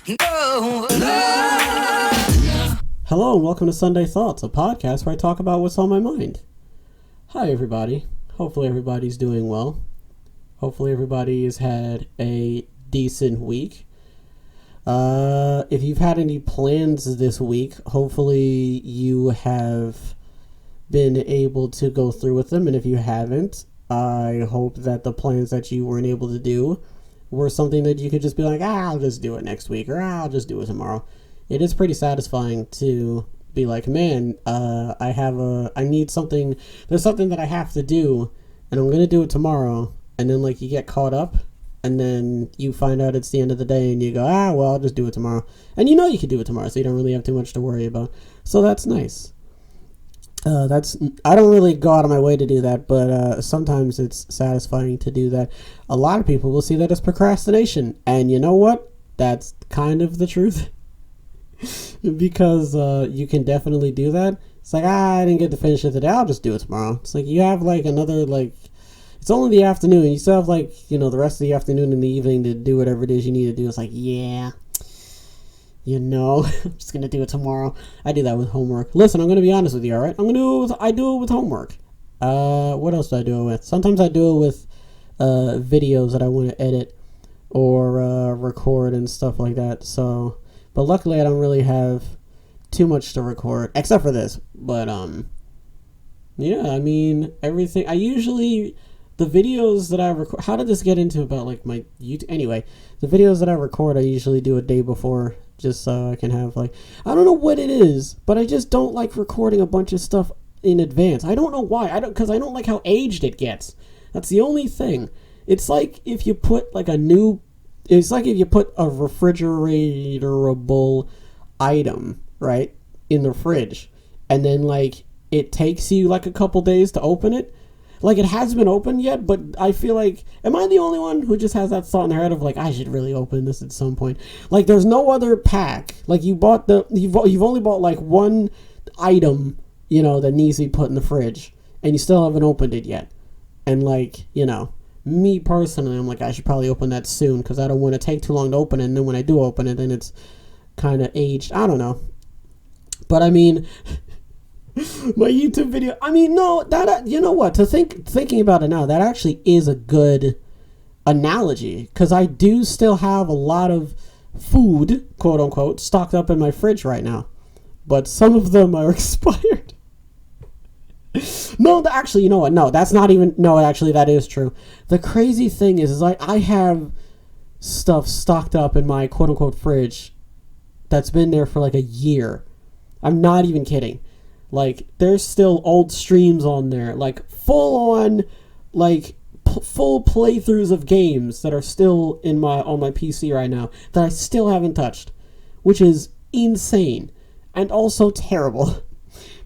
Hello and welcome to Sunday Thoughts, a podcast where I talk about what's on my mind. Hi everybody. Hopefully everybody's doing well. Hopefully everybody has had a decent week. If you've had any plans this week, hopefully you have been able to go through with them. And if you haven't, I hope that the plans that you weren't able to do were something that you could just be like, I'll just do it next week, or I'll just do it tomorrow. It is pretty satisfying to be like, man, I need something, there's something that I have to do, and I'm going to do it tomorrow, and then, like, you get caught up, and then you find out it's the end of the day, and you go, well, I'll just do it tomorrow. And you know you can do it tomorrow, so you don't really have too much to worry about. So that's nice. I don't really go out of my way to do that, but sometimes it's satisfying to do that. A lot of people will see that as procrastination, and you know what? That's kind of the truth. Because you can definitely do that. It's like, I didn't get to finish it today, I'll just do it tomorrow. It's like you have like another, like, it's only the afternoon, you still have like, you know, the rest of the afternoon and the evening to do whatever it is you need to do. It's like, yeah, you know, I'm just gonna do it tomorrow. I do that with homework. Listen, I'm gonna be honest with you, alright? I do it with homework. What else do I do it with? Sometimes I do it with videos that I want to edit or record and stuff like that. So, but luckily I don't really have too much to record, except for this. But, yeah, I mean, everything, the videos that I record, how did this get into about, like, my YouTube? Anyway, the videos that I record, I usually do a day before, just so I can have, like, I don't know what it is, but I just don't like recording a bunch of stuff in advance. I don't know why. Because I don't like how aged it gets. That's the only thing. It's like if you put, it's like if you put a refrigeratable item, right, in the fridge, and then, like, it takes you, like, a couple days to open it. Like, it hasn't been opened yet, but I feel like, am I the only one who just has that thought in their head of, like, I should really open this at some point? Like, there's no other pack. Like, you've only bought, like, one item, you know, that needs to be put in the fridge, and you still haven't opened it yet. And, like, you know, me personally, I'm like, I should probably open that soon because I don't want to take too long to open it, and then when I do open it, then it's kind of aged. I don't know. But I mean, my YouTube video, I mean, no, that, you know what, thinking about it now, that actually is a good analogy, because I do still have a lot of food, quote unquote, stocked up in my fridge right now, but some of them are expired. No, actually, you know what? No, that's not even... No, actually, that is true. The crazy thing is I have stuff stocked up in my quote-unquote fridge that's been there for like a year. I'm not even kidding. Like, there's still old streams on there. Like, full-on, like, full playthroughs of games that are still on my PC right now that I still haven't touched. Which is insane. And also terrible.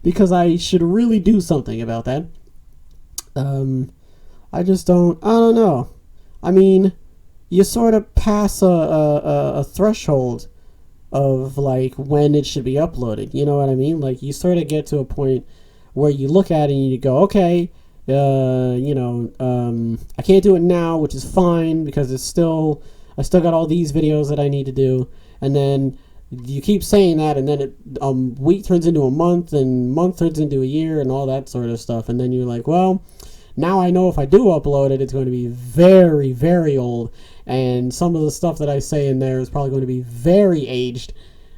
Because I should really do something about that. I don't know. I mean, you sort of pass a threshold of, like, when it should be uploaded. You know what I mean? Like, you sort of get to a point where you look at it and you go, okay, I can't do it now, which is fine, because I still got all these videos that I need to do. And then you keep saying that, and then week turns into a month, and month turns into a year, and all that sort of stuff. And then you're like, well, now I know if I do upload it, it's going to be very, very old, and some of the stuff that I say in there is probably going to be very aged,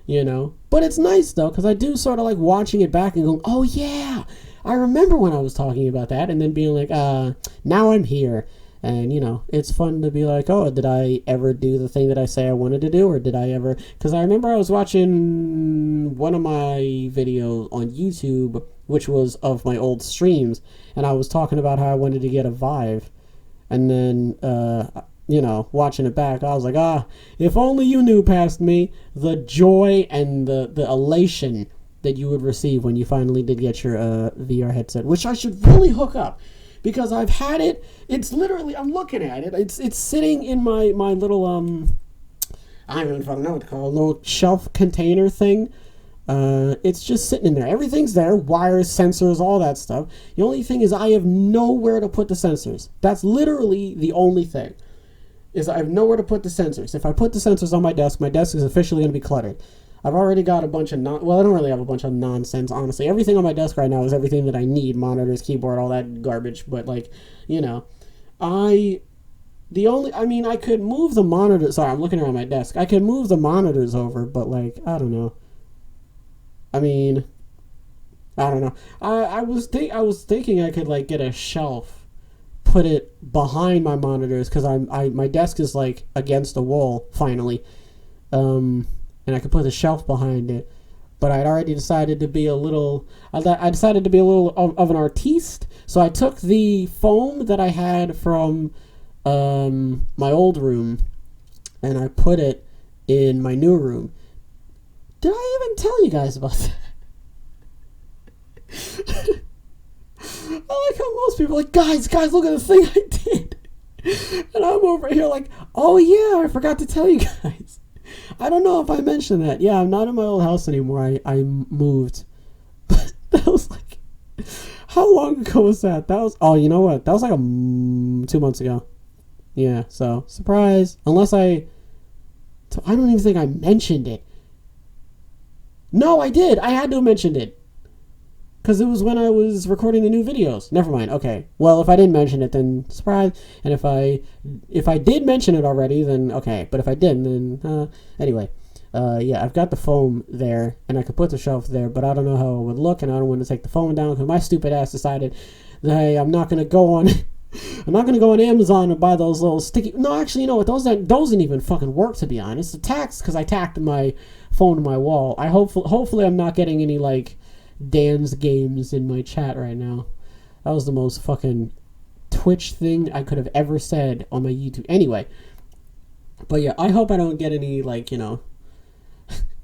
you know. But it's nice, though, because I do sort of like watching it back and going, oh, yeah, I remember when I was talking about that, and then being like, now I'm here. And, you know, it's fun to be like, oh, did I ever do the thing that I say I wanted to do? Or did I ever... Because I remember I was watching one of my videos on YouTube, which was of my old streams, and I was talking about how I wanted to get a Vive. And then, you know, watching it back, I was like, if only you knew past me the joy and the elation that you would receive when you finally did get your VR headset, which I should really hook up. Because I've had it, it's literally, I'm looking at it, it's sitting in my little, I don't even fucking know what to call it, little shelf container thing. It's just sitting in there. Everything's there, wires, sensors, all that stuff. The only thing is I have nowhere to put the sensors. That's literally the only thing. is I have nowhere to put the sensors. If I put the sensors on my desk is officially going to be cluttered. I've already got a bunch of well, I don't really have a bunch of nonsense, honestly. Everything on my desk right now is everything that I need: monitors, keyboard, all that garbage. But like, you know, I I could move the monitors. Sorry, I'm looking around my desk. I could move the monitors over, but like, I don't know. I mean, I don't know. I was thinking I could like get a shelf, put it behind my monitors, because my desk is like against the wall finally, and I could put the shelf behind it. But I'd already decided to be a little. I decided to be a little of an artiste, so I took the foam that I had from my old room, and I put it in my new room. Did I even tell you guys about that? I like how most people are like, guys, look at the thing I did. And I'm over here like, oh yeah, I forgot to tell you guys. I don't know if I mentioned that. Yeah, I'm not in my old house anymore. I moved. But that was like, how long ago was that? That was, oh, you know what? That was like 2 months ago. Yeah, so, surprise. Unless I don't even think I mentioned it. No, I did. I had to have mentioned it. Because it was when I was recording the new videos. Never mind. Okay. Well, if I didn't mention it, then surprise. And if I did mention it already, then okay. But if I didn't, then anyway. Yeah, I've got the foam there, and I could put the shelf there, but I don't know how it would look, and I don't want to take the foam down because my stupid ass decided that hey, I'm not gonna go on. I'm not gonna go on Amazon and buy those little sticky. No, actually, you know what? Those didn't even fucking work, to be honest. The tacks, because I tacked my phone to my wall. Hopefully I'm not getting any like Dan's games in my chat right now. That was the most fucking Twitch thing I could have ever said on my YouTube. Anyway, but yeah, I hope I don't get any like, you know,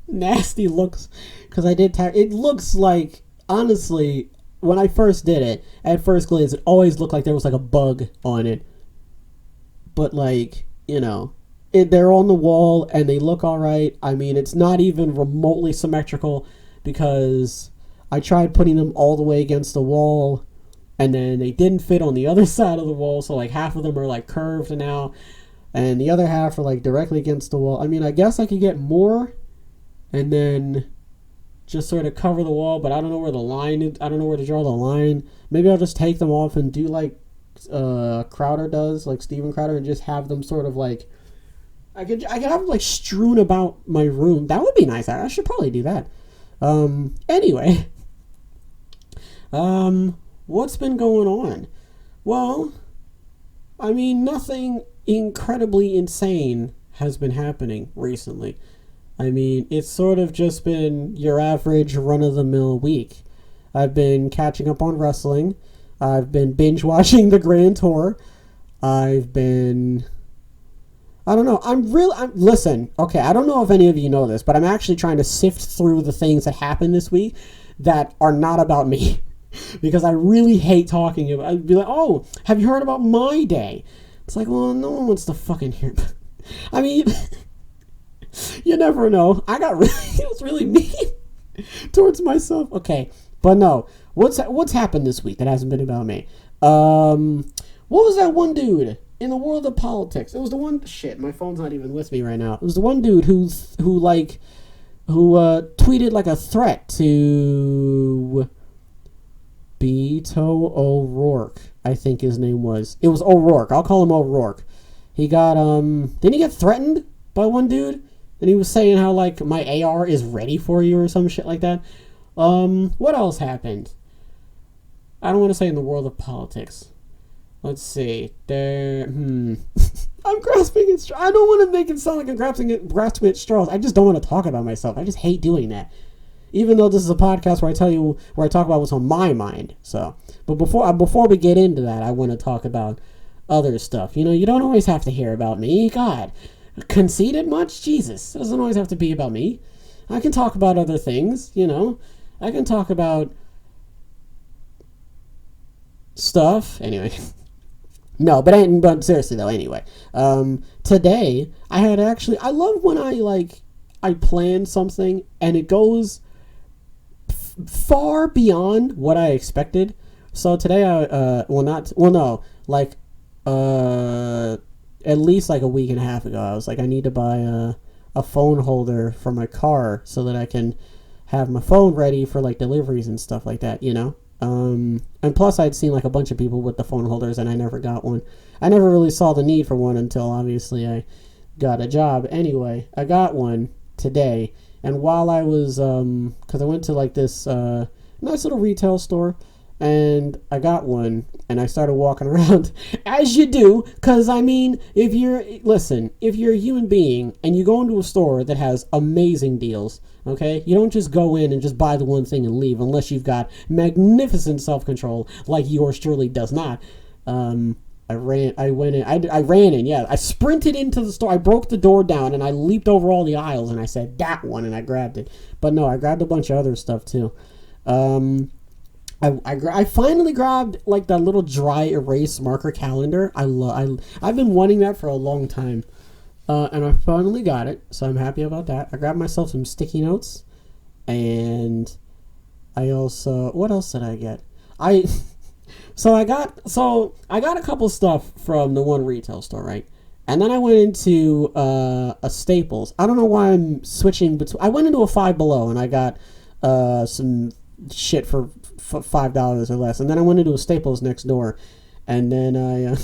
nasty looks, because I did tack. It looks like, honestly, when I first did it, at first glance, it always looked like there was like a bug on it. But like, you know, they're on the wall and they look all right. I mean, it's not even remotely symmetrical because I tried putting them all the way against the wall, and then they didn't fit on the other side of the wall, so like half of them are like curved now, and the other half are like directly against the wall. I mean, I guess I could get more and then just sort of cover the wall, but I don't know where the line is. I don't know where to draw the line. Maybe I'll just take them off and do like Crowder does, like Steven Crowder, and just have them sort of like, I could have them like strewn about my room. That would be nice. I should probably do that. Anyway. What's been going on? Well, I mean, nothing incredibly insane has been happening recently. I mean, it's sort of just been your average run-of-the-mill week. I've been catching up on wrestling. I've been binge-watching the Grand Tour. I've been... I don't know. Listen, okay, I don't know if any of you know this, but I'm actually trying to sift through the things that happened this week that are not about me. Because I really hate talking about it. I'd be like, oh, have you heard about my day? It's like, well, no one wants to fucking hear. I mean, you never know. It was really mean towards myself. Okay, but no. What's happened this week that hasn't been about me? What was that one dude in the world of politics? It was the one. Shit, my phone's not even with me right now. It was the one dude who tweeted like a threat to Beto O'Rourke, I think his name was. It was O'Rourke. I'll call him O'Rourke. He got, didn't he get threatened by one dude? And he was saying how, like, my AR is ready for you or some shit like that. What else happened? I don't want to say in the world of politics. Let's see. I'm grasping at straws. I don't want to make it sound like I'm grasping at straws. I just don't want to talk about myself. I just hate doing that. Even though this is a podcast where I talk about what's on my mind. So, but before we get into that, I want to talk about other stuff. You know, you don't always have to hear about me. God, conceited much? Jesus, it doesn't always have to be about me. I can talk about other things. You know, I can talk about stuff. Anyway, no, but seriously though. Anyway, today I love when I plan something and it goes far beyond what I at least like a week and a half ago. I was like, I need to buy a phone holder for my car so that I can have my phone ready for like deliveries and stuff like that, you know? And plus I'd seen like a bunch of people with the phone holders and I never got one. I never really saw the need for one until obviously I got a job. Anyway, I got one today, and while I was, cause I went to like this, nice little retail store, and I got one, and I started walking around, as you do, because, I mean, if you're a human being, and you go into a store that has amazing deals, okay, you don't just go in and just buy the one thing and leave, unless you've got magnificent self-control, like yours truly does not. I ran in, yeah, I sprinted into the store, I broke the door down, and I leaped over all the aisles, and I said, that one, and I grabbed it. But no, I grabbed a bunch of other stuff, too. I finally grabbed like that little dry erase marker calendar. I've been wanting that for a long time, and I finally got it, so I'm happy about that. I grabbed myself some sticky notes, and I also, what else did I get? I got a couple stuff from the one retail store, right? And then I went into a Staples. I don't know why I'm switching between. I went into a Five Below and I got some shit for $5 or less, and then I went into a Staples next door, and then I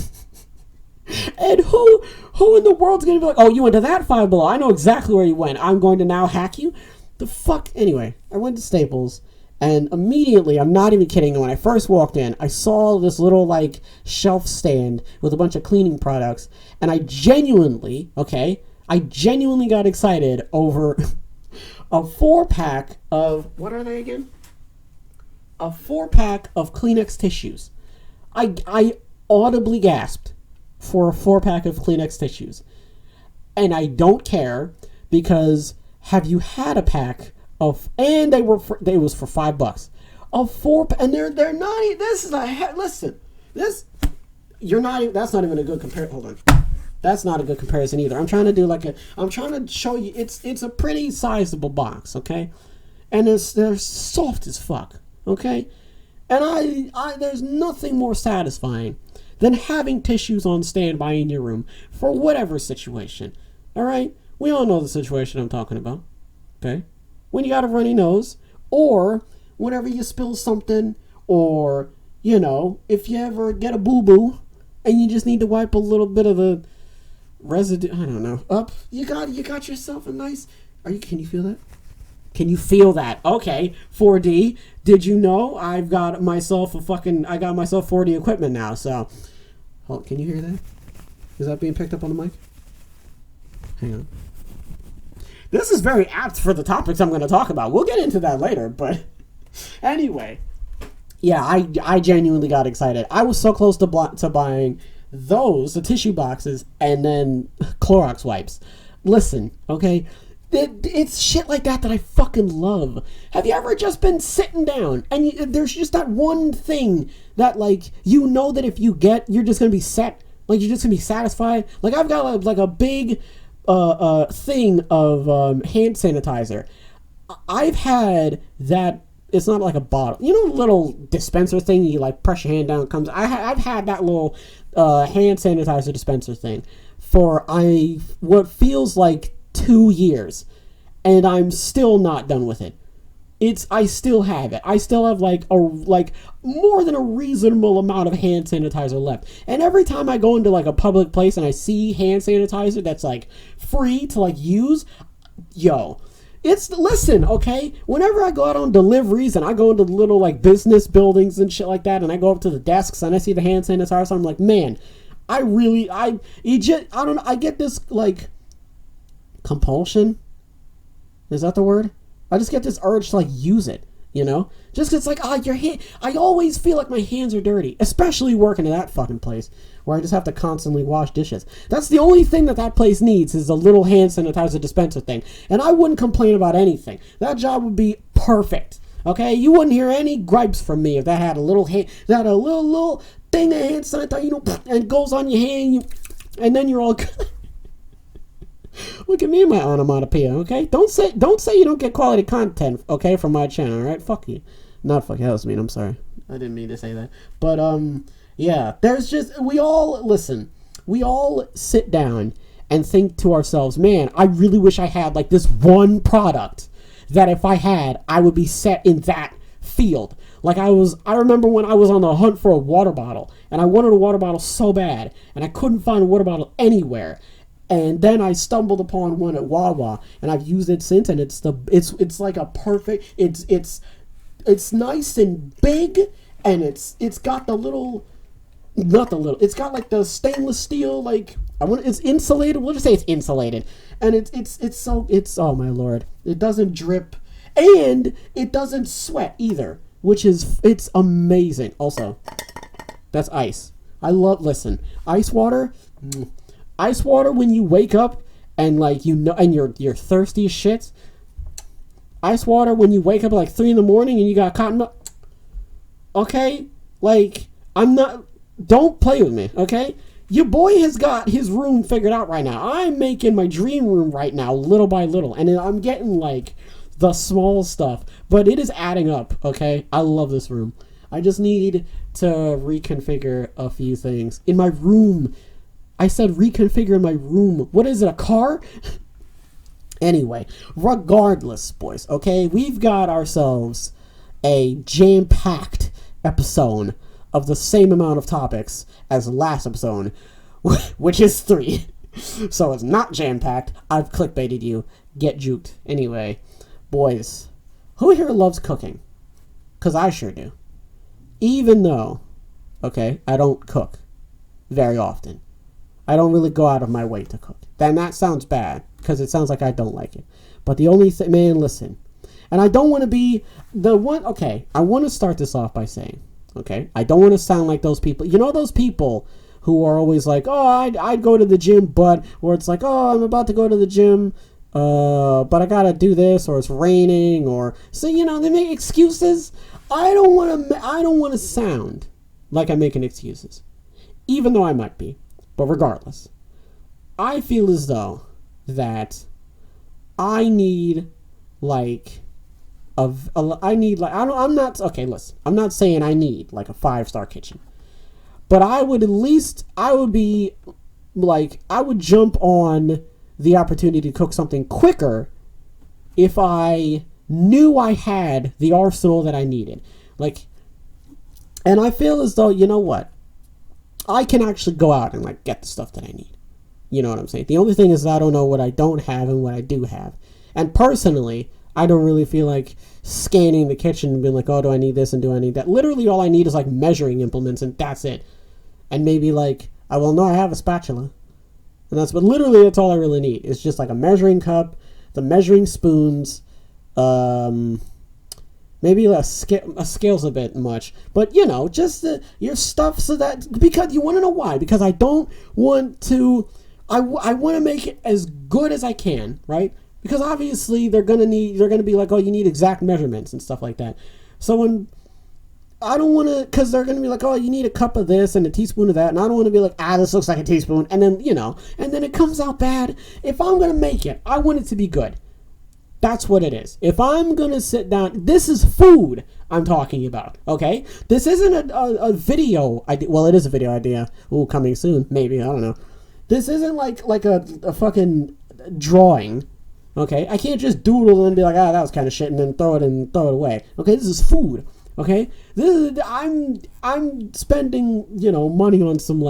and who in the world's gonna be like, oh, you went to that Five Below? I know exactly where you went. I'm going to now hack you. The fuck. Anyway, I went to Staples, and immediately, I'm not even kidding, when I first walked in, I saw this little like shelf stand with a bunch of cleaning products, and I genuinely got excited over a 4-pack of, what are they again? A 4-pack of Kleenex tissues. I audibly gasped for a 4-pack of Kleenex tissues. And I don't care, because have you had a pack of, and it was for $5. A 4-pack, and they're not, this is a, listen, this, that's not even a good comparison, hold on. That's not a good comparison either. I'm trying to show you, it's a pretty sizable box, okay? And they're soft as fuck. Okay, and I there's nothing more satisfying than having tissues on standby in your room for whatever situation. All right, we all know the situation I'm talking about. Okay, when you got a runny nose, or whenever you spill something, or you know, if you ever get a boo boo and you just need to wipe a little bit of the residue, I don't know, up. You got yourself a nice. Can you feel that? Can you feel that? Okay, 4D. Did you know I got myself 4D equipment now? So, can you hear that? Is that being picked up on the mic? Hang on. This is very apt for the topics I'm going to talk about. We'll get into that later, but anyway, yeah, I genuinely got excited. I was so close to buying the tissue boxes, and then Clorox wipes. Listen, okay. It's shit like that I fucking love. Have you ever just been sitting down and there's just that one thing that, like, you know that if you get, you're just gonna be set, like you're just gonna be satisfied. Like, I've got like a big thing of hand sanitizer. I've had that. It's not like a bottle, you know, the little dispenser thing you like press your hand down, it comes. I've had that little hand sanitizer dispenser thing for what feels like 2 years, and I'm still not done with it. I still have it. I still have like more than a reasonable amount of hand sanitizer left. And every time I go into like a public place and I see hand sanitizer that's like free to like use, listen, okay? Whenever I go out on deliveries and I go into little like business buildings and shit like that, and I go up to the desks and I see the hand sanitizer, I'm like, man, I don't know, I get this like compulsion, is that the word? I just get this urge to like use it, you know, just 'cause it's like, your hand, I always feel like my hands are dirty, especially working at that fucking place where I just have to constantly wash dishes. That's the only thing that place needs, is a little hand sanitizer dispenser thing, and I wouldn't complain about anything. That job would be perfect. Okay, you wouldn't hear any gripes from me if that had a little thing of hand sanitizer, you know, and goes on your hand, and then you're all good. Look at me and my onomatopoeia, okay? Don't say you don't get quality content, okay, from my channel, alright? Fuck you. Not fuck you, that was mean, I'm sorry. I didn't mean to say that. But, yeah, there's just, listen, we all sit down and think to ourselves, man, I really wish I had like this one product that if I had, I would be set in that field. Like I remember when I was on the hunt for a water bottle, and I wanted a water bottle so bad, and I couldn't find a water bottle anywhere. And then I stumbled upon one at Wawa, and I've used it since, and it's like a perfect, it's nice and big, and it's got the little, it's got like the stainless steel, like it's insulated. We'll just say it's insulated, and it's oh my lord, it doesn't drip, and it doesn't sweat either, which is it's amazing. Also, that's ice. Listen, ice water. Ice water when you wake up and like and you're thirsty as shit. Ice water when you wake up at like 3 a.m. and you got cotton milk. Okay, like don't play with me, okay? Your boy has got his room figured out right now. I'm making my dream room right now, little by little, and I'm getting like the small stuff, but it is adding up, okay? I love this room. I just need to reconfigure a few things in my room. I said reconfigure my room. What is it, a car? Anyway, regardless, boys, okay? We've got ourselves a jam-packed episode of the same amount of topics as the last episode, which is 3. So it's not jam-packed. I've clickbaited you. Get juked. Anyway, boys, who here loves cooking? Because I sure do. Even though, okay, I don't cook very often. I don't really go out of my way to cook. Then that sounds bad, because it sounds like I don't like it. But the only thing, man, listen. And I don't want to be the one, okay, I want to start this off by saying, okay, I don't want to sound like those people. You know those people who are always like, oh, I'd go to the gym, but, or it's like, oh, I'm about to go to the gym, but I got to do this, or it's raining, or, so, you know, they make excuses. I don't want to sound like I'm making excuses, even though I might be. But regardless, I feel as though that I need like I'm not saying I need like a 5-star kitchen, but I would jump on the opportunity to cook something quicker if I knew I had the arsenal that I needed. Like, and I feel as though, you know what? I can actually go out and like get the stuff that I need. You know what I'm saying? The only thing is I don't know what I don't have and what I do have. And personally, I don't really feel like scanning the kitchen and being like, oh, do I need this and do I need that? Literally all I need is like measuring implements, and that's it. And maybe like, I have a spatula. But literally that's all I really need. It's just like a measuring cup, the measuring spoons, maybe a scale's a bit much, but you know, just your stuff, so that, because you want to know why? Because I don't want to, I want to make it as good as I can, right? Because obviously they're gonna be like, oh, you need exact measurements and stuff like that. So when I don't want to, because they're gonna be like, oh, you need a cup of this and a teaspoon of that, and I don't want to be like, this looks like a teaspoon, and then and then it comes out bad. If I'm gonna make it, I want it to be good. That's what it is. If I'm going to sit down, this is food I'm talking about, okay? This isn't a video idea. Well, it is a video idea. Ooh, coming soon, maybe. I don't know. This isn't like a fucking drawing, okay? I can't just doodle and be like, that was kind of shit, and then throw it away. Okay, this is food, okay? I'm spending, money on some,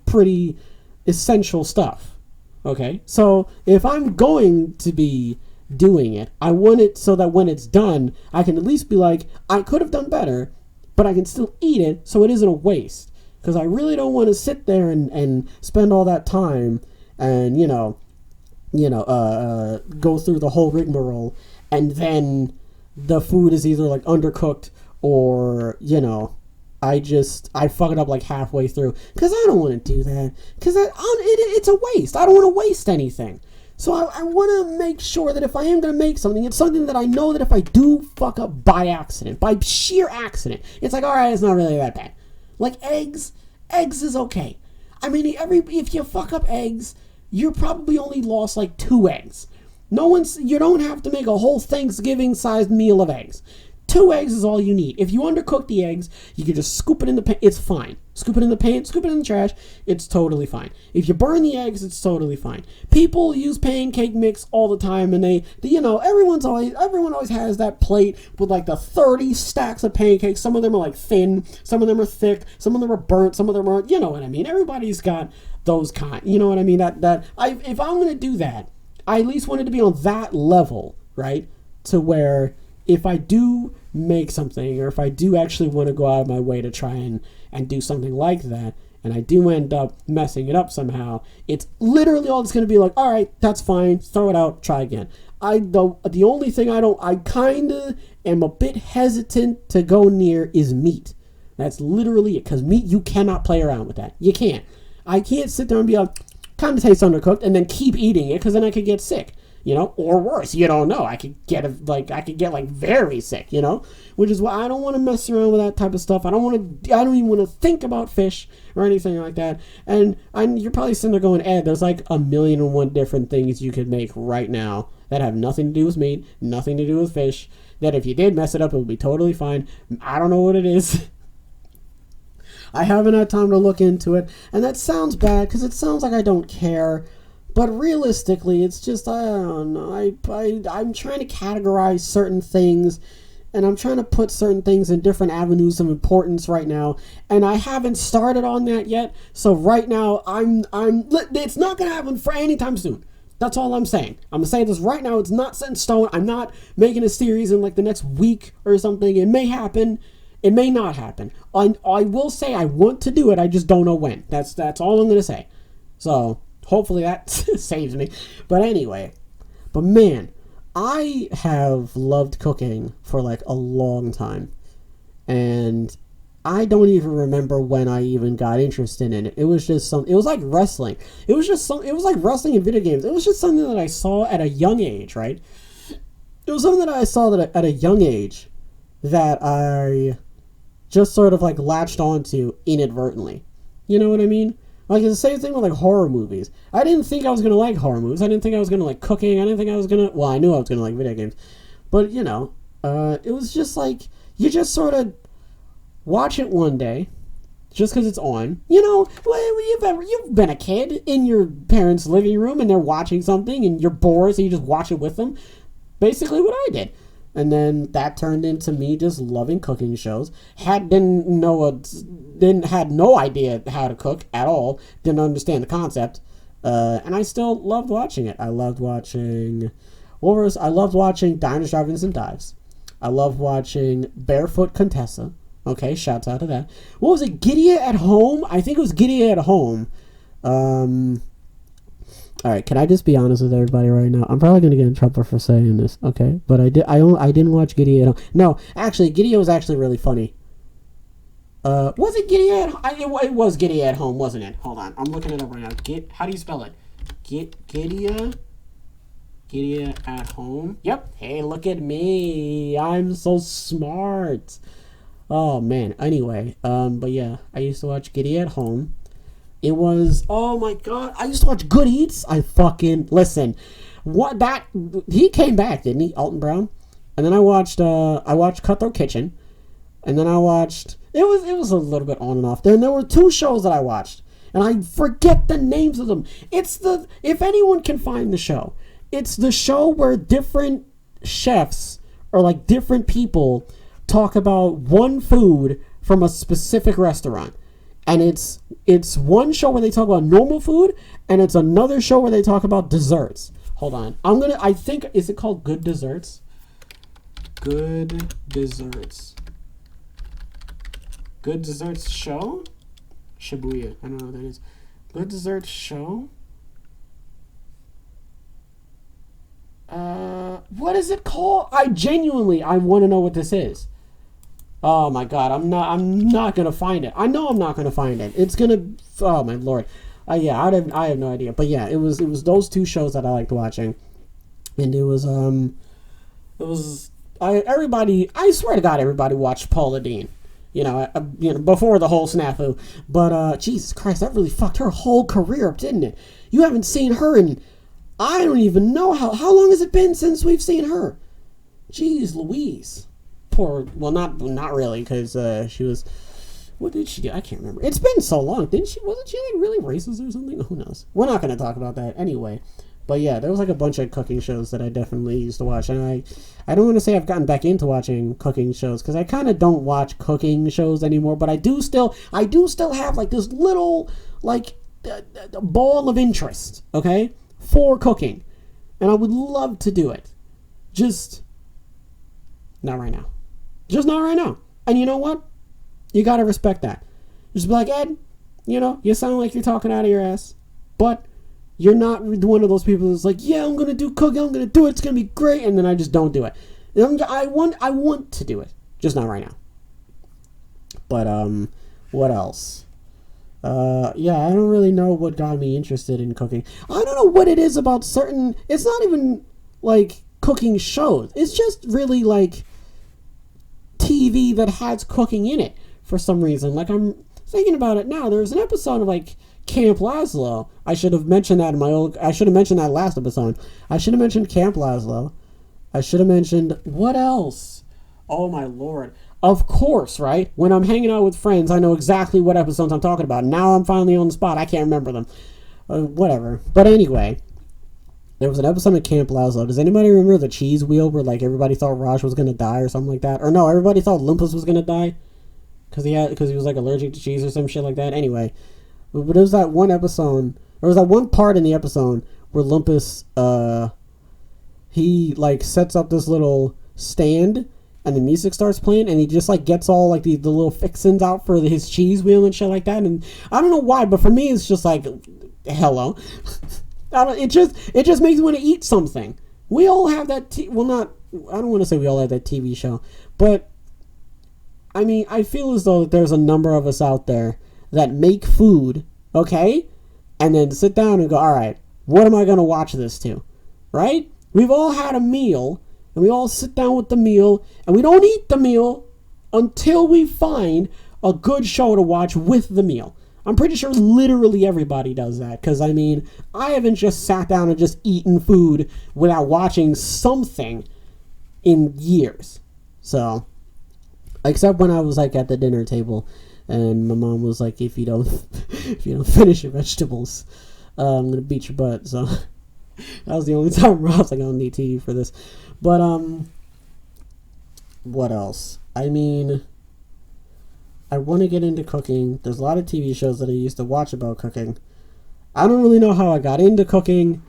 pretty essential stuff, okay? So if I'm going to be doing it, I want it so that when it's done, I can at least be like, I could have done better, but I can still eat it, so it isn't a waste. Because I really don't want to sit there and spend all that time and go through the whole rigmarole, and then the food is either like undercooked or I fuck it up like halfway through, because I don't want to do that, because it's a waste. I don't want to waste anything. So I want to make sure that if I am going to make something, it's something that I know that if I do fuck up by accident, by sheer accident, it's like, all right, it's not really that bad. Like eggs is okay. I mean, if you fuck up eggs, you're probably only lost like 2 eggs. You don't have to make a whole Thanksgiving-sized meal of eggs. 2 eggs is all you need. If you undercook the eggs, you can just scoop it in the pan. It's fine. Scoop it in the pan, scoop it in the trash. It's totally fine. If you burn the eggs, it's totally fine. People use pancake mix all the time, and everyone always has that plate with like the 30 stacks of pancakes. Some of them are like thin, some of them are thick, some of them are burnt, some of them are, you know what I mean. Everybody's got those kind. You know what I mean? If I'm gonna do that, I at least want it to be on that level, right? To where if I do make something, or if I do actually want to go out of my way to try and do something like that, and I do end up messing it up somehow, it's literally all it's going to be like, all right, that's fine, throw it out, try again. The only thing I kind of am a bit hesitant to go near is meat. That's literally it, because meat, you cannot play around with that. You can't. I can't sit there and be like, kind of tastes undercooked, and then keep eating it, because then I could get sick. Or worse, you don't know. I could get very sick, which is why I don't want to mess around with that type of stuff. I don't even want to think about fish or anything like that. And you're probably sitting there going, Ed, there's like 1,000,001 different things you could make right now that have nothing to do with meat, nothing to do with fish, that if you did mess it up, it would be totally fine. I don't know what it is. I haven't had time to look into it, and that sounds bad because it sounds like I don't care. But realistically, it's just, I don't know, I'm trying to categorize certain things, and I'm trying to put certain things in different avenues of importance right now, and I haven't started on that yet, so right now, it's not going to happen for any time soon. That's all I'm saying. I'm going to say this right now, it's not set in stone. I'm not making a series in like the next week or something. It may happen. It may not happen. I will say I want to do it, I just don't know when. That's all I'm going to say. So hopefully that saves me. But anyway, man, I have loved cooking for like a long time. And I don't even remember when I even got interested in it. It was just it was like wrestling. It was like wrestling in video games. It was just something that I saw at a young age, right? It was something that I saw that at a young age that I just sort of like latched onto inadvertently. You know what I mean? Like, it's the same thing with like horror movies. I didn't think I was gonna like horror movies. I didn't think I was gonna like cooking. I didn't think I was gonna. Well, I knew I was gonna like video games, but it was just like you just sort of watch it one day, just because it's on. You've been a kid in your parents' living room and they're watching something and you're bored, so you just watch it with them. Basically, what I did. And then that turned into me just loving cooking shows. Had no idea how to cook at all. Didn't understand the concept. And I still loved watching it. I loved watching Diners, Drive-Ins, and Dives. I loved watching Barefoot Contessa. Okay, shouts out to that. What was it? Gidea at Home? I think it was Gidea at Home. Alright, can I just be honest with everybody right now? I'm probably going to get in trouble for saying this, okay? But I didn't watch Gidea at Home. No, actually, Gidea was actually really funny. Was it Gidea at Home? It was Gidea at Home, wasn't it? Hold on, I'm looking it up right now. How do you spell it? Gidea at Home? Yep. Hey, look at me. I'm so smart. Oh, man. Anyway, but yeah, I used to watch Gidea at Home. It was, oh my god, I used to watch Good Eats. Listen, he came back, didn't he, Alton Brown? And then I watched Cutthroat Kitchen, and then I watched, it was a little bit on and off. Then there were 2 shows that I watched, and I forget the names of them. If anyone can find the show, it's the show where different chefs, or like different people, talk about one food from a specific restaurant. And it's one show where they talk about normal food, and it's another show where they talk about desserts. Hold on. Is it called Good Desserts? Good Desserts. Good Desserts Show? Shibuya. I don't know what that is. Good Desserts Show? What is it called? I want to know what this is. Oh my god, I'm not gonna find it. I know I'm not gonna find it. It's gonna, oh my lord. I have no idea. But yeah, it was those 2 shows that I liked watching. And I swear to god, everybody watched Paula Deen. Before the whole snafu. But, Jesus Christ, that really fucked her whole career up, didn't it? You haven't seen her in, I don't even know how long has it been since we've seen her? Jeez Louise. poor. Well, not really, because she was. What did she do? I can't remember. It's been so long. Wasn't she like really racist or something? Who knows? We're not going to talk about that anyway. But yeah, there was like a bunch of cooking shows that I definitely used to watch, and I don't want to say I've gotten back into watching cooking shows because I kind of don't watch cooking shows anymore. But I do still have like this little like ball of interest, okay, for cooking, and I would love to do it, just not right now, just not right now. And you know what? You gotta respect that. Just be like, Ed, you sound like you're talking out of your ass, but you're not one of those people who's like, yeah, I'm gonna do cooking, I'm gonna do it, it's gonna be great, and then I just don't do it. I want to do it, just not right now. But what else? Yeah, I don't really know what got me interested in cooking. I don't know what it is about certain. It's not even like cooking shows. It's just really like TV that has cooking in it for some reason. Like, I'm thinking about it now. There's an episode of like Camp Lazlo. I should have mentioned that I should have mentioned that last episode. I should have mentioned Camp Lazlo. I should have mentioned what else? Oh my lord. Of course, right? When I'm hanging out with friends, I know exactly what episodes I'm talking about. Now I'm finally on the spot. I can't remember them. Whatever. But anyway, there was an episode of Camp Lazlo. Does anybody remember the cheese wheel where like everybody thought Raj was gonna die or something like that? Or no, everybody thought Lumpus was gonna die because he was like allergic to cheese or some shit like that. Anyway, but there was that one episode. There was that one part in the episode where Lumpus he like sets up this little stand. And the music starts playing, and he just like gets all like the little fixins out for his cheese wheel and shit like that. And I don't know why, but for me, it's just like, hello. It just makes me want to eat something. We all have that. I don't want to say we all have that TV show, but I mean, I feel as though there's a number of us out there that make food, okay, and then sit down and go, all right, what am I gonna watch this to, right? We've all had a meal. And we all sit down with the meal, and we don't eat the meal until we find a good show to watch with the meal. I'm pretty sure literally everybody does that, because, I mean, I haven't just sat down and just eaten food without watching something in years. So, except when I was, like, at the dinner table, and my mom was like, if you don't finish your vegetables, I'm going to beat your butt, so... That was the only time I was like, I don't need TV for this. But, what else? I mean, I want to get into cooking. There's a lot of TV shows that I used to watch about cooking. I don't really know how I got into cooking.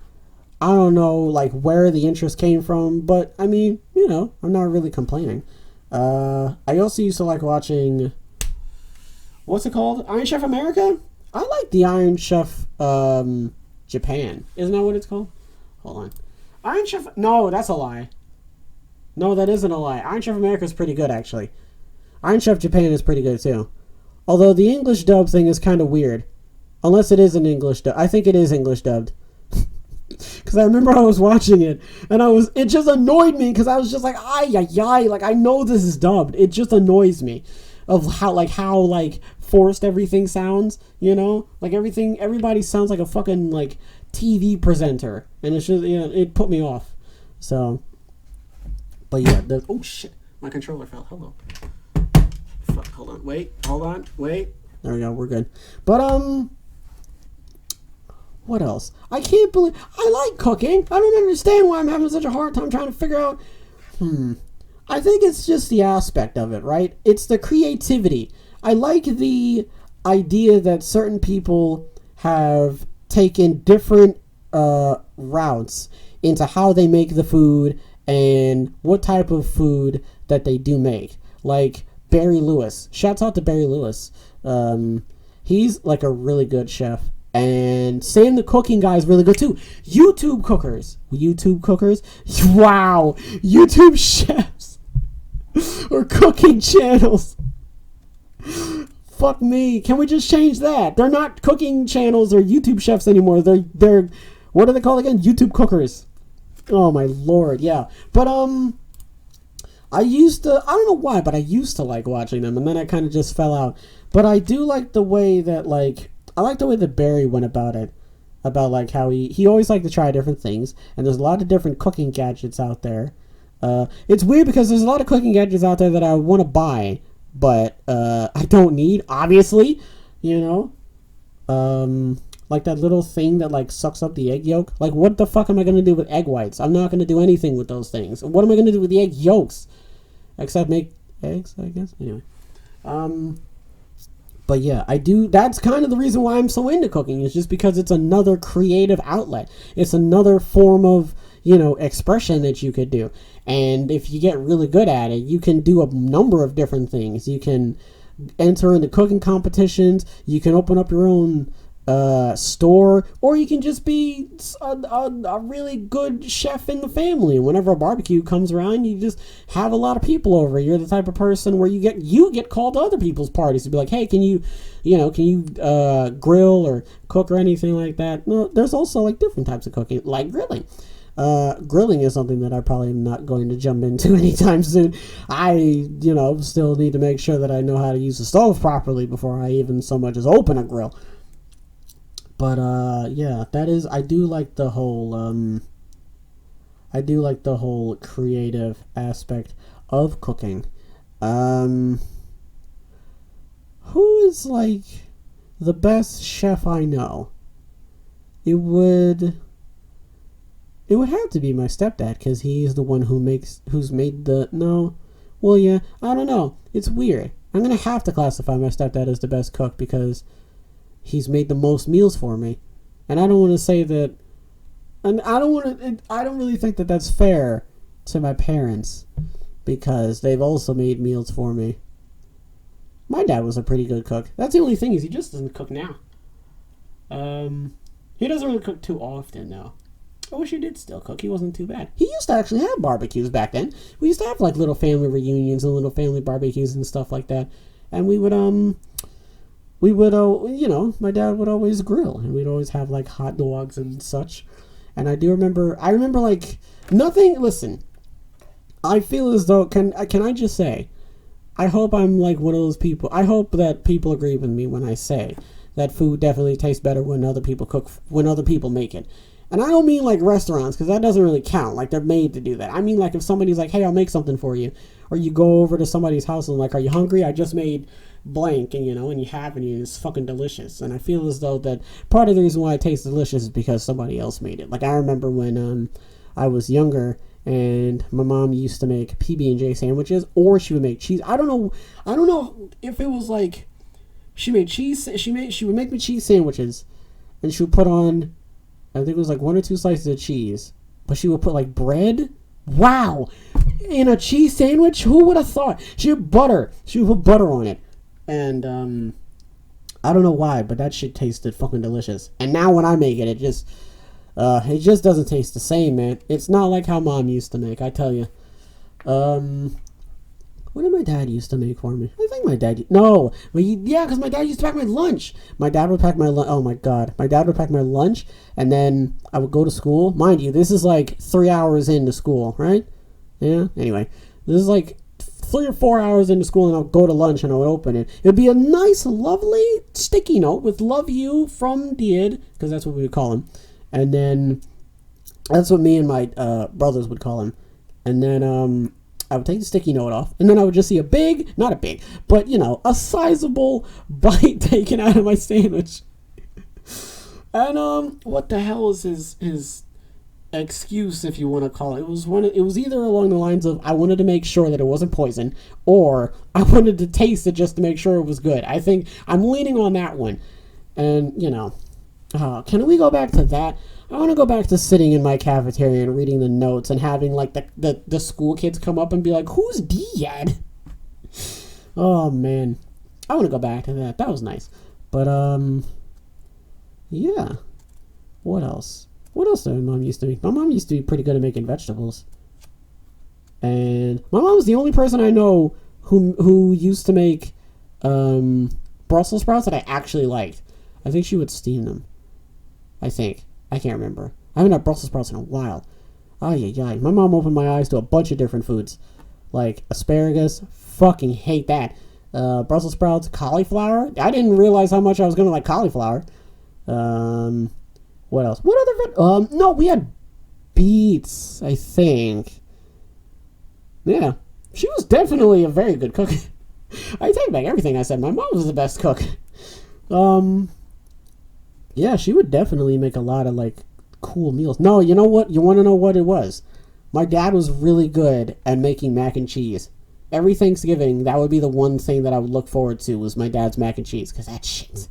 I don't know, like, where the interest came from. But, I mean, I'm not really complaining. I also used to like watching, what's it called? Iron Chef America? I like the Iron Chef, Japan. Isn't that what it's called? Hold on. Iron Chef... No, that's a lie. No, that isn't a lie. Iron Chef America is pretty good, actually. Iron Chef Japan is pretty good, too. Although the English dub thing is kind of weird. Unless it is an English dub. I think it is English dubbed. Because I remember I was watching it, and it just annoyed me, because I was just like, like, I know this is dubbed. It just annoys me. Of how forced everything sounds, like everybody sounds like a fucking like TV presenter, and it's just it put me off. So, but yeah, oh shit, my controller fell. Hello. Fuck, hold on, wait. There we go, we're good. But what else? I can't believe I like cooking. I don't understand why I'm having such a hard time trying to figure out. I think it's just the aspect of it, right? It's the creativity. I like the idea that certain people have taken different routes into how they make the food and what type of food that they do make. Like Barry Lewis. Shouts out to Barry Lewis. He's like a really good chef. And Sam the Cooking Guy is really good too. YouTube cookers. Wow. YouTube chefs. Or cooking channels. Fuck me. Can we just change that? They're not cooking channels or YouTube chefs anymore. They're what are they called again? YouTube cookers. Oh my lord, yeah. But I don't know why, but I used to like watching them, and then I kind of just fell out. But I do like the way that I like the way that Barry went about it. About like how he always liked to try different things, and there's a lot of different cooking gadgets out there. It's weird because there's a lot of cooking gadgets out there that I want to buy, but I don't need, obviously, you know. Like that little thing that like sucks up the egg yolk. Like, what the fuck am I gonna do with egg whites? I'm not gonna do anything with those things. What am I gonna do with the egg yolks? Except make eggs, I guess. Anyway. But yeah, I do. That's kind of the reason why I'm so into cooking, is just because it's another creative outlet. It's another form of, you know, expression that you could do. And if you get really good at it, you can do a number of different things. You can enter into cooking competitions. You can open up your own store, or you can just be a really good chef in the family. And whenever a barbecue comes around, you just have a lot of people over. You're the type of person where you get called to other people's parties to be like, hey, can you grill or cook or anything like that. No, there's also like different types of cooking, like grilling. Grilling is something that I probably am not going to jump into anytime soon. I, still need to make sure that I know how to use the stove properly before I even so much as open a grill. But yeah, I do like the whole creative aspect of cooking. Who is like the best chef I know? It would have to be my stepdad, because he's the one who's made the, no, well, yeah, I don't know, it's weird. I'm gonna have to classify my stepdad as the best cook because he's made the most meals for me. And I don't want to say that, and I don't really think that that's fair to my parents, because they've also made meals for me. My dad was a pretty good cook. That's the only thing, is he just doesn't cook now. He doesn't really cook too often now. I wish he did still cook. He wasn't too bad. He used to actually have barbecues back then. We used to have like little family reunions and little family barbecues and stuff like that. And we would my dad would always grill, and we'd always have like hot dogs and such. And I remember like nothing. Listen, I feel as though, can I just say, I hope I'm like one of those people. I hope that people agree with me when I say that food definitely tastes better when other people make it. And I don't mean like restaurants, because that doesn't really count. Like, they're made to do that. I mean like if somebody's like, hey, I'll make something for you. Or you go over to somebody's house and like, are you hungry? I just made blank, and and you have it, and it's fucking delicious. And I feel as though that part of the reason why it tastes delicious is because somebody else made it. Like, I remember when I was younger, and my mom used to make PB&J sandwiches, or she would make cheese. I don't know if it was like she would make me cheese sandwiches, and she would put on, I think it was like 1 or 2 slices of cheese, but she would put like bread. Wow, in a cheese sandwich? Who would have thought? She would put butter on it, and I don't know why, but that shit tasted fucking delicious. And now when I make it, it just doesn't taste the same, man. It's not like how Mom used to make, I tell you. What did my dad used to make for me? I think my dad... No. Because my dad used to pack my lunch. My dad would pack my lunch... Oh, my God. My dad would pack my lunch, and then I would go to school. Mind you, this is like 3 hours into school, right? Yeah? Anyway, this is like 3 or 4 hours into school, and I'll go to lunch, and I would open it. It would be a nice, lovely sticky note with "Love you" from Did, because that's what we would call him. And then... That's what me and my brothers would call him. And then... I would take the sticky note off, and then I would just see a sizable bite taken out of my sandwich. And what the hell is his excuse, if you want to call it? It was either along the lines of, I wanted to make sure that it wasn't poison, or I wanted to taste it just to make sure it was good. I think I'm leaning on that one. And can we go back to that? I want to go back to sitting in my cafeteria and reading the notes and having like the school kids come up and be like, who's Dad? Oh man, I want to go back to that. That was nice. But yeah. What else did my mom used to make? My mom used to be pretty good at making vegetables. And my mom was the only person I know who used to make Brussels sprouts that I actually liked. I think she would steam them. I can't remember. I haven't had Brussels sprouts in a while. Ay. My mom opened my eyes to a bunch of different foods. Like asparagus. Fucking hate that. Brussels sprouts. Cauliflower. I didn't realize how much I was going to like cauliflower. What else? What other... No, we had beets, I think. Yeah, she was definitely a very good cook. I take back everything I said. My mom was the best cook. Um, yeah, she would definitely make a lot of like cool meals. No, you know what? You want to know what it was? My dad was really good at making mac and cheese. Every Thanksgiving, that would be the one thing that I would look forward to was my dad's mac and cheese. Because that shit,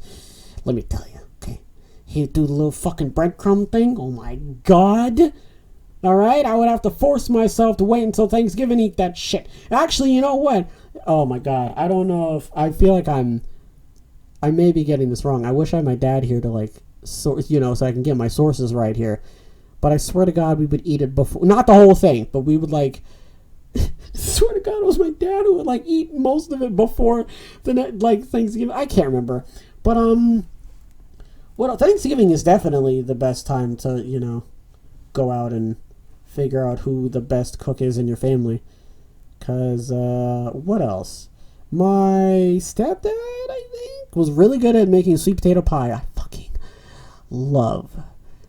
let me tell you, okay? He'd do the little fucking breadcrumb thing. Oh my God. All right? I would have to force myself to wait until Thanksgiving to eat that shit. Actually, you know what? Oh my God. I don't know if, I feel like I may be getting this wrong. I wish I had my dad here to like, so I can get my sources right here. But I swear to God, we would eat it before, not the whole thing, but we would like, swear to God, it was my dad who would like eat most of it before the like Thanksgiving. I can't remember, but Thanksgiving is definitely the best time to go out and figure out who the best cook is in your family. Cause what else? My stepdad, I think, was really good at making sweet potato pie. I fucking love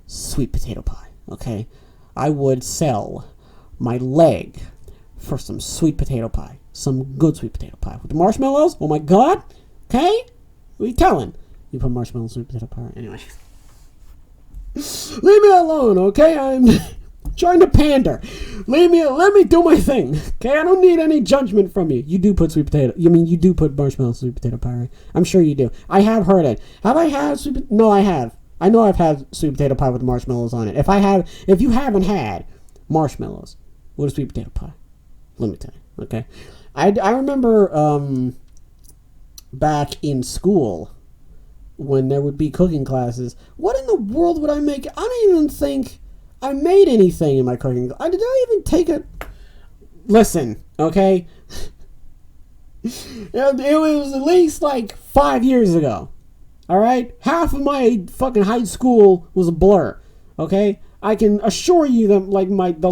sweet potato pie. Okay, I would sell my leg for some sweet potato pie. Some good sweet potato pie. With the marshmallows? Oh my God. Okay? What are you telling? You put marshmallows in sweet potato pie. Anyway. Leave me alone, okay? I'm trying to pander. Let me do my thing. Okay? I don't need any judgment from you. You do put sweet potato. You do put marshmallows in sweet potato pie, right? I'm sure you do. I have heard it. Have I had sweet potato? No, I have. I know I've had sweet potato pie with marshmallows on it. If you haven't had marshmallows with a sweet potato pie, let me tell you, okay? I remember back in school when there would be cooking classes. What in the world would I make? I don't even think I made anything in my cooking. Did I even take a... Listen, okay? It was at least like 5 years ago. All right? Half of my fucking high school was a blur. Okay? I can assure you that like the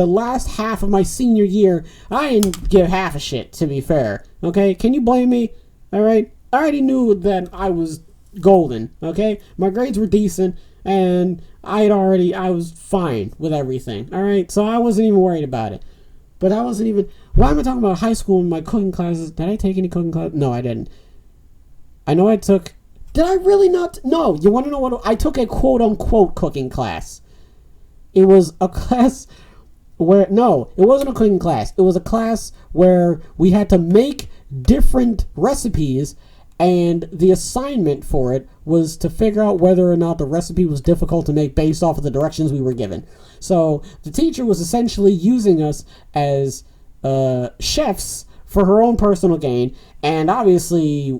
last half of my senior year, I didn't give half a shit, to be fair. Okay? Can you blame me? All right? I already knew that I was golden. Okay? My grades were decent, and I was fine with everything. All right? So I wasn't even worried about it. But I wasn't even... Why am I talking about high school and my cooking classes? Did I take any cooking classes? No, I didn't. I know I took... Did I really not? No. You want to know what? I took a quote-unquote cooking class. It was a class where... No, it wasn't a cooking class. It was a class where we had to make different recipes, and the assignment for it was to figure out whether or not the recipe was difficult to make based off of the directions we were given. So the teacher was essentially using us as chefs for her own personal gain, and obviously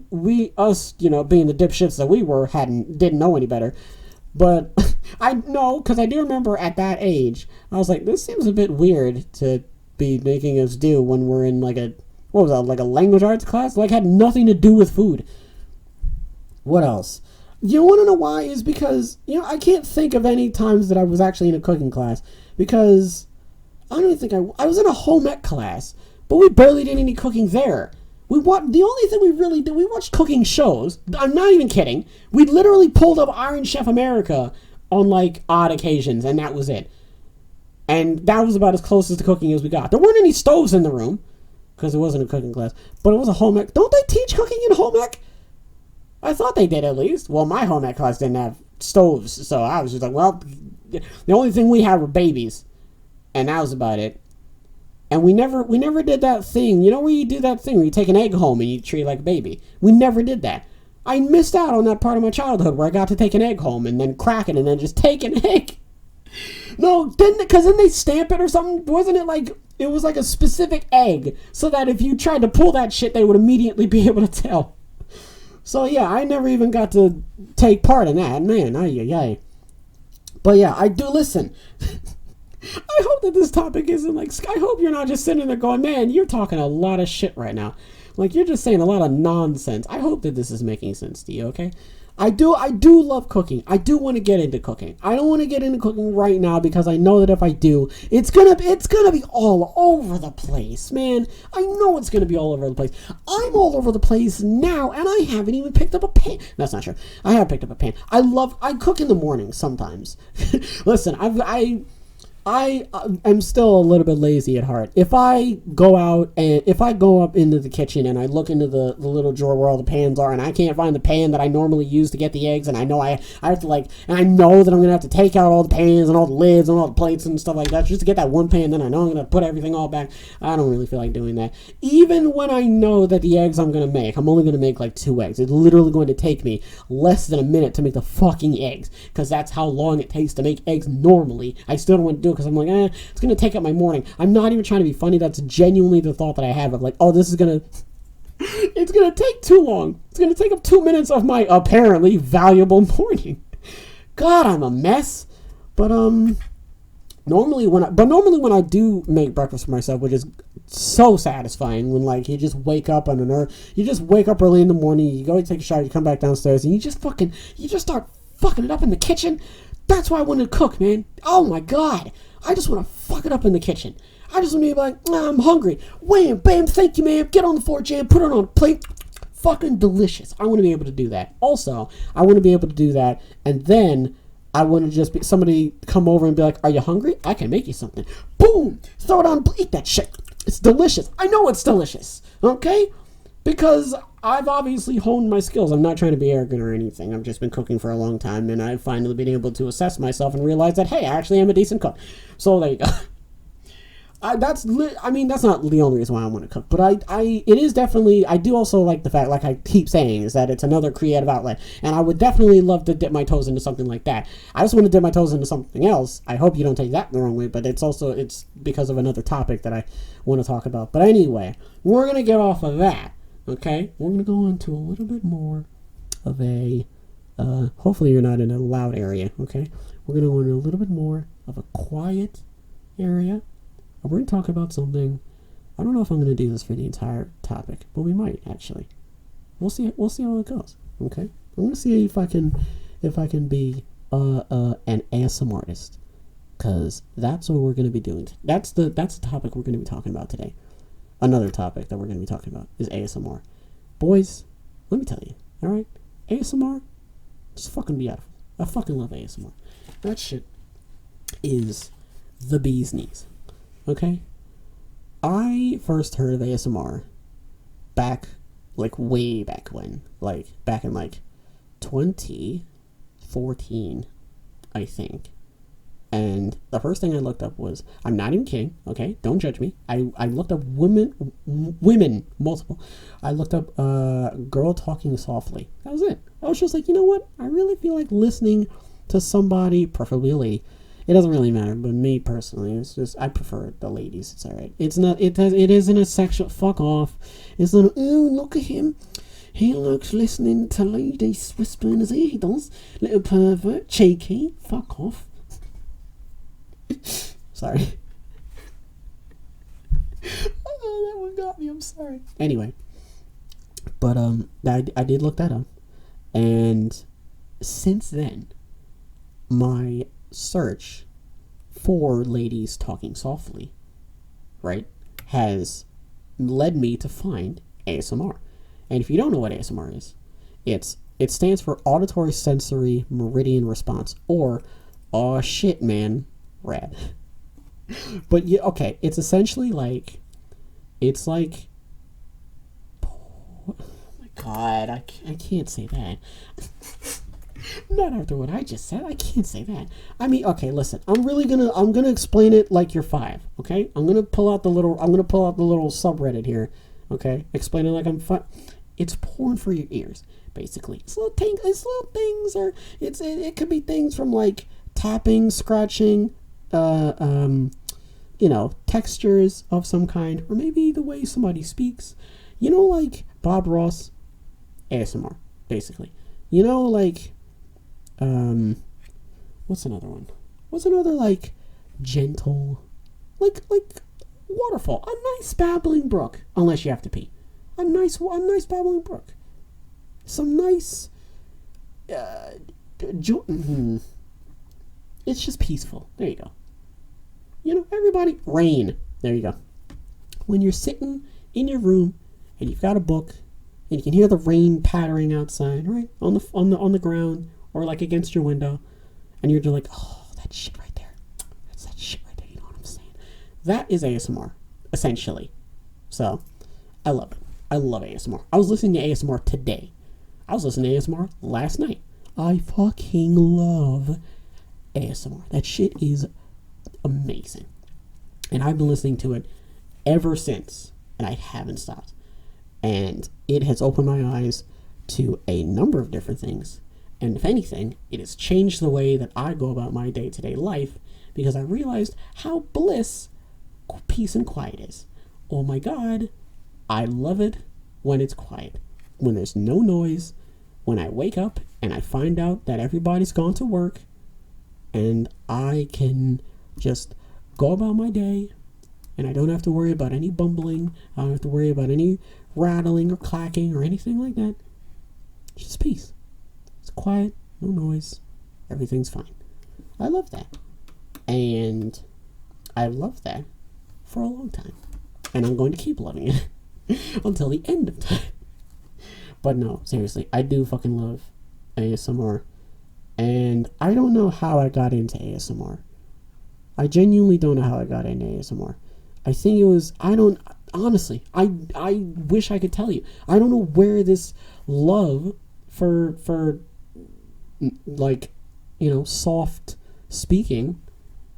us being the dipshits that we were, didn't know any better. But I know, because I do remember at that age, I was like, this seems a bit weird to be making us do when we're in like a language arts class? Like, had nothing to do with food. What else? You want to know why? Is because, I can't think of any times that I was actually in a cooking class. Because I don't even think I was in a home ec class, but we barely did any cooking there. The only thing we really did, we watched cooking shows. I'm not even kidding. We literally pulled up Iron Chef America on, like, odd occasions, and that was it. And that was about as close as to cooking as we got. There weren't any stoves in the room, because it wasn't a cooking class, but it was a home ec. Don't they teach cooking in home ec? I thought they did, at least. Well, my home ec class didn't have stoves, so I was just like, well, the only thing we had were babies, and that was about it. And we never did that thing, where you do that thing where you take an egg home and you treat it like a baby. We never did that. I missed out on that part of my childhood where I got to take an egg home and then crack it and then just take an egg. No, because then they stamp it or something? Wasn't it like, it was like a specific egg, so that if you tried to pull that shit, they would immediately be able to tell. So yeah, I never even got to take part in that. Man, ay. But yeah, I do listen. I hope that this topic isn't like, I hope you're not just sitting there going, man, you're talking a lot of shit right now. Like, you're just saying a lot of nonsense. I hope that this is making sense to you, okay? I do love cooking. I do want to get into cooking. I don't want to get into cooking right now because I know that if I do, it's gonna be all over the place, man. I know it's gonna be all over the place. I'm all over the place now, and I haven't even picked up a pan. That's not true. I have picked up a pan. I cook in the morning sometimes. Listen, I'm still a little bit lazy at heart. If I go out and if I go up into the kitchen and I look into the little drawer where all the pans are and I can't find the pan that I normally use to get the eggs, and I know I have to and I know that I'm going to have to take out all the pans and all the lids and all the plates and stuff like that just to get that one pan, then I know I'm going to put everything all back. I don't really feel like doing that. Even when I know that the eggs I'm going to make, I'm only going to make like 2 eggs. It's literally going to take me less than a minute to make the fucking eggs, because that's how long it takes to make eggs normally. I still don't want to do it because I'm like, it's going to take up my morning. I'm not even trying to be funny. That's genuinely the thought that I have of like, oh, this is going to, it's going to take too long. It's going to take up 2 minutes of my apparently valuable morning. God, I'm a mess. But, normally when I do make breakfast for myself, which is so satisfying when like you just wake up you just wake up early in the morning, you go take a shower, you come back downstairs, and you just start fucking it up in the kitchen. That's why I want to cook, man. Oh my god. I just want to fuck it up in the kitchen. I just want to be like, I'm hungry. Wham, bam, thank you, man. Get on the floor, jam, put it on a plate. Fucking delicious. I want to be able to do that. Also, I want to be able to do that, and then I want to just be somebody come over and be like, are you hungry? I can make you something. Boom! Throw it on, eat that shit. It's delicious. I know it's delicious. Okay? Because I've obviously honed my skills. I'm not trying to be arrogant or anything. I've just been cooking for a long time, and I've finally been able to assess myself and realize that, hey, I actually am a decent cook. So there you go. That's not the only reason why I want to cook, but it is definitely, I do also like the fact, like I keep saying, is that it's another creative outlet, and I would definitely love to dip my toes into something like that. I just want to dip my toes into something else. I hope you don't take that the wrong way, but it's because of another topic that I want to talk about. But anyway, we're going to get off of that, okay? We're going to go into a little bit more of a, hopefully you're not in a loud area, okay? We're going to go into a little bit more of a quiet area. We're going to talk about something. I don't know if I'm going to do this for the entire topic, but we might actually. We'll see how it goes. Okay, I'm going to see if I can be an ASMR artist, because that's what we're going to be doing. That's the topic we're going to be talking about today. Another topic that we're going to be talking about is ASMR. Boys, let me tell you. All right, ASMR, just fucking beautiful. I fucking love ASMR. That shit is the bee's knees. Okay? I first heard of ASMR way back when. Back in 2014, I think. And the first thing I looked up was, I'm not even kidding, okay? Don't judge me. I looked up women, multiple. I looked up girl talking softly. That was it. I was just like, you know what? I really feel like listening to somebody, preferably a lady. It doesn't really matter, but me personally, it's just, I prefer the ladies. It's alright. It isn't a sexual, fuck off. It's not, oh, look at him. He looks listening to ladies whispering as he does. Little pervert, cheeky, fuck off. Sorry. Oh, that one got me, I'm sorry. Anyway. But, I did look that up. And since then, my search for ladies talking softly, right, has led me to find ASMR. And if you don't know what ASMR is, it stands for Auditory Sensory Meridian Response, or oh shit man, rad. But yeah, okay, it's essentially like, oh my god, I can't say that. Not after what I just said. I can't say that. I mean, okay, listen. I'm gonna explain it like you're 5. Okay, I'm gonna pull out the little subreddit here. Okay, explain it like I'm 5. It's porn for your ears, basically. It's little things, or it could be things from like tapping, scratching, textures of some kind, or maybe the way somebody speaks. You know, like Bob Ross, ASMR, basically. You know, like. What's another one? What's another, like, gentle, like waterfall? A nice babbling brook, unless you have to pee. A nice babbling brook. Some nice, it's just peaceful. There you go. You know, everybody, rain. There you go. When you're sitting in your room and you've got a book and you can hear the rain pattering outside, right, on the ground, or like against your window, and you're just like, oh, that shit right there. That's that shit right That is ASMR, essentially. So, I love it. I love ASMR. I was listening to ASMR today. I was listening to ASMR last night. I fucking love ASMR. That shit is amazing. And I've been listening to it ever since, and I haven't stopped. And it has opened my eyes to a number of different things. And if anything, it has changed the way that I go about my day-to-day life, because I realized how bliss peace and quiet is. Oh my God, I love it when it's quiet, when there's no noise, when I wake up and I find out that everybody's gone to work and I can just go about my day and I don't have to worry about any bumbling. I don't have to worry about any rattling or clacking or anything like that. It's just peace. It's quiet, no noise, everything's fine. I love that. And I loved that for a long time. And I'm going to keep loving it until the end of time. But no, seriously, I do fucking love ASMR. And I don't know how I got into ASMR. I genuinely don't know how I got into ASMR. I think it was, honestly, I wish I could tell you. I don't know where this love for like, soft speaking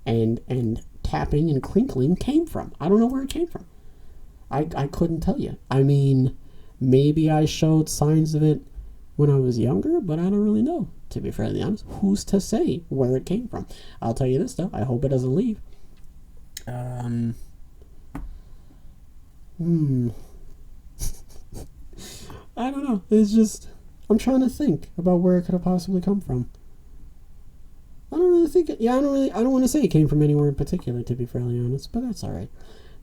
and tapping and crinkling came from. I don't know where it came from. I couldn't tell you. I mean, maybe I showed signs of it when I was younger, but I don't really know, to be fairly honest. Who's to say where it came from? I'll tell you this, though. I hope it doesn't leave. I don't know. It's just, I'm trying to think about where it could have possibly come from. I don't really think I don't want to say it came from anywhere in particular, to be fairly honest, but that's alright.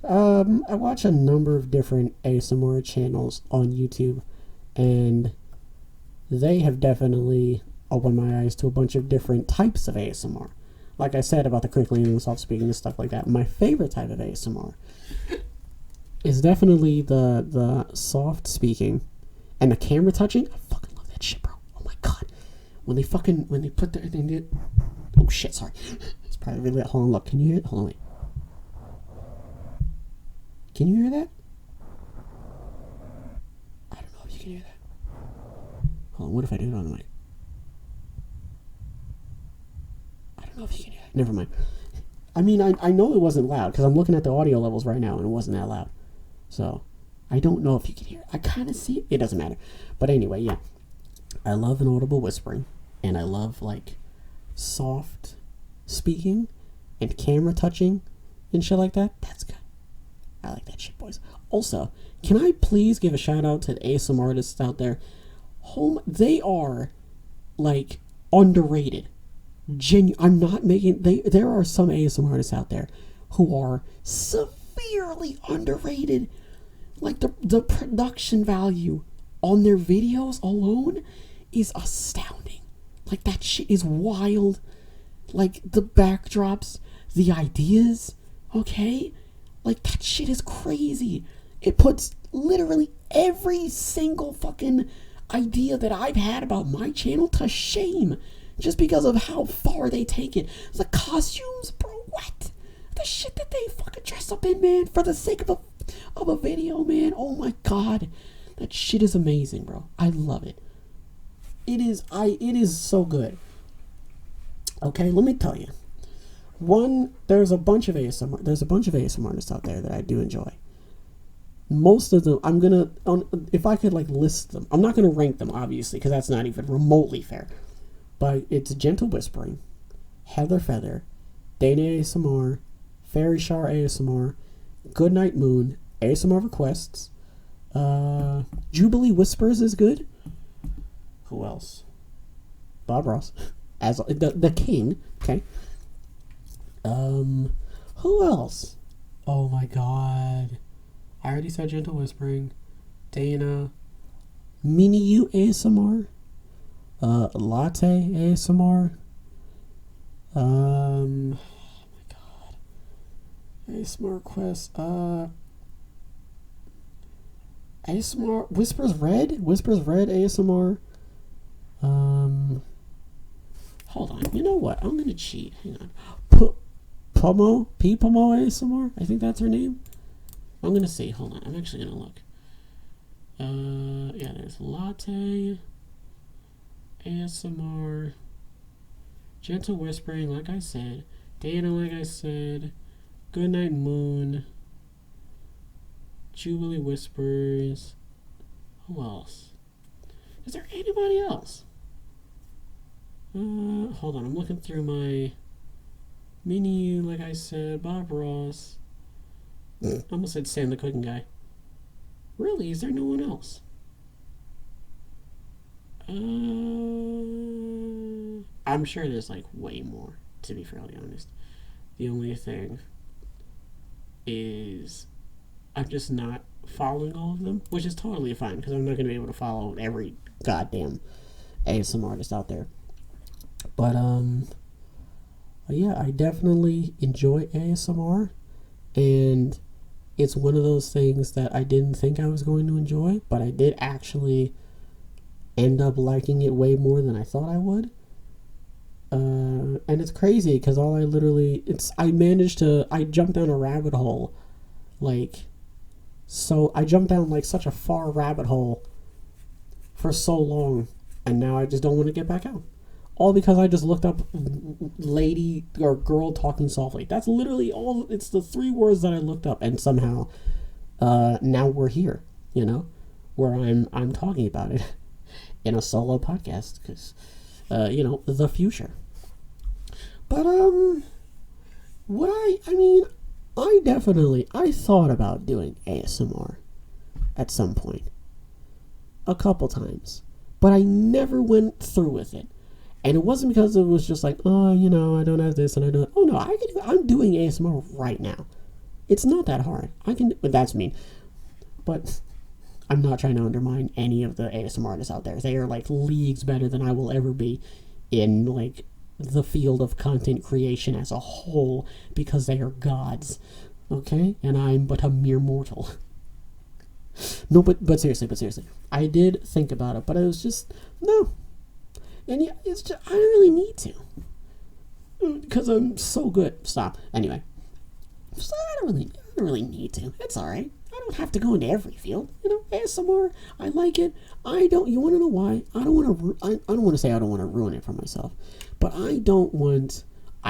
I watch a number of different ASMR channels on YouTube, and they have definitely opened my eyes to a bunch of different types of ASMR. Like I said about the crinkling and the soft speaking and stuff like that, my favorite type of ASMR is definitely the soft speaking and the camera touching. I fucking love that shit, bro. Oh my God. When they put their thing in. Oh shit, sorry. It's probably really loud. Hold on, look. Can you hear it? Hold on, wait. Can you hear that? I don't know if you can hear that. Hold on, what if I do it on the mic? I don't know if you can hear that. Never mind. I mean, I know it wasn't loud because I'm looking at the audio levels right now and it wasn't that loud. So, I don't know if you can hear it. I kind of see it. It doesn't matter. But anyway, yeah. I love inaudible whispering. And I love, like, soft speaking and camera touching and shit like that. That's good. I like that shit, boys. Also, can I please give a shout out to the ASMR artists out there? They are, like, underrated. I'm not making... There are some ASMR artists out there who are severely underrated. Like, the production value on their videos alone is astounding. Like, that shit is wild. Like, the backdrops, the ideas, okay? Like, that shit is crazy. It puts literally every single fucking idea that I've had about my channel to shame. Just because of how far they take it. The costumes, bro, what? The shit that they fucking dress up in, man, for the sake of a video, man. Oh my God. That shit is amazing, bro. I love it. It is so good. Okay, let me tell you. One, there's a bunch of ASMR artists out there that I do enjoy. Most of them, if I could, like, list them, I'm not gonna rank them, obviously, because that's not even remotely fair. But it's Gentle Whispering, Heather Feather, Dana ASMR, Fairy Shower ASMR, Goodnight Moon, ASMR Requests, Jubilee Whispers is good. Who else? Bob Ross, as the king. Okay. Who else? Oh my God, I already said Gentle Whispering, Dana, Mini You ASMR, Latte ASMR. Oh my God, ASMR Request. ASMR Whispers Red ASMR. Hold on. You know what? I'm gonna cheat. Hang on. Pomo ASMR. I think that's her name. I'm gonna see. Hold on. I'm actually gonna look. Yeah, there's Latte ASMR, Gentle Whispering, like I said, Dana, like I said, Goodnight Moon, Jubilee Whispers. Who else? Is there anybody else? Hold on, I'm looking through my menu, like I said, Bob Ross. I almost said Sam the Cooking Guy. Really? Is there no one else? I'm sure there's like way more, to be fairly honest. The only thing is I'm just not following all of them, which is totally fine because I'm not going to be able to follow every goddamn ASMR artist out there. But yeah, I definitely enjoy ASMR, and it's one of those things that I didn't think I was going to enjoy, but I did actually end up liking it way more than I thought I would. And it's crazy because I jumped down a rabbit hole, I jumped down like such a far rabbit hole for so long, and now I just don't want to get back out. All because I just looked up lady or girl talking softly. That's literally all. It's the 3 words that I looked up, and somehow now we're here, where I'm talking about it in a solo podcast because the future. But I thought about doing ASMR at some point, a couple times, but I never went through with it. And it wasn't because it was just like, I don't have this and I don't. Oh no, I'm doing ASMR right now. It's not that hard. But that's mean. But I'm not trying to undermine any of the ASMR artists out there. They are like leagues better than I will ever be in like the field of content creation as a whole because they are gods. Okay? And I'm but a mere mortal. No, but seriously. I did think about it, but I was just, no. And yeah, it's just, I don't really need to. Because I'm so good. Stop. Anyway. So I don't really need to. It's alright. I don't have to go into every field. ASMR, I like it. You want to know why? I don't want to say I don't want to ruin it for myself. But I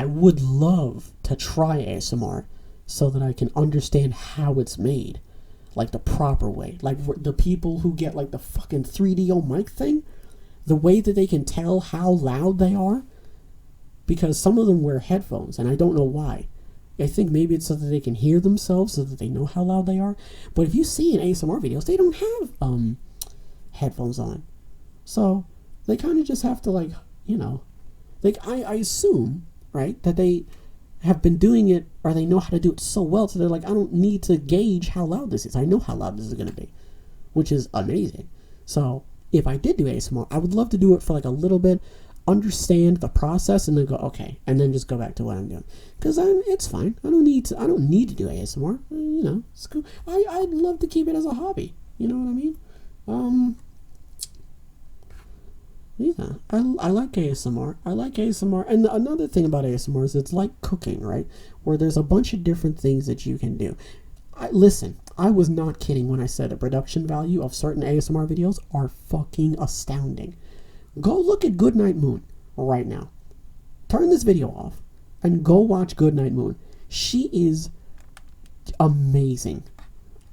would love to try ASMR so that I can understand how it's made. Like the proper way. Like the people who get like the fucking 3DO mic thing. The way that they can tell how loud they are. Because some of them wear headphones, and I don't know why. I think maybe it's so that they can hear themselves, so that they know how loud they are. But if you see in ASMR videos, they don't have headphones on. So they kind of just have to I assume, right, that they have been doing it, or they know how to do it so well, so they're like, I don't need to gauge how loud this is. I know how loud this is going to be, which is amazing. So if I did do ASMR, I would love to do it for like a little bit, understand the process, and then go, okay, and then just go back to what I'm doing. Because it's fine. I don't need to do ASMR. It's cool. I'd love to keep it as a hobby. You know what I mean? Yeah, I like ASMR. And another thing about ASMR is it's like cooking, right? Where there's a bunch of different things that you can do. Listen, I was not kidding when I said the production value of certain ASMR videos are fucking astounding. Go look at Goodnight Moon right now. Turn this video off and go watch Goodnight Moon. She is amazing.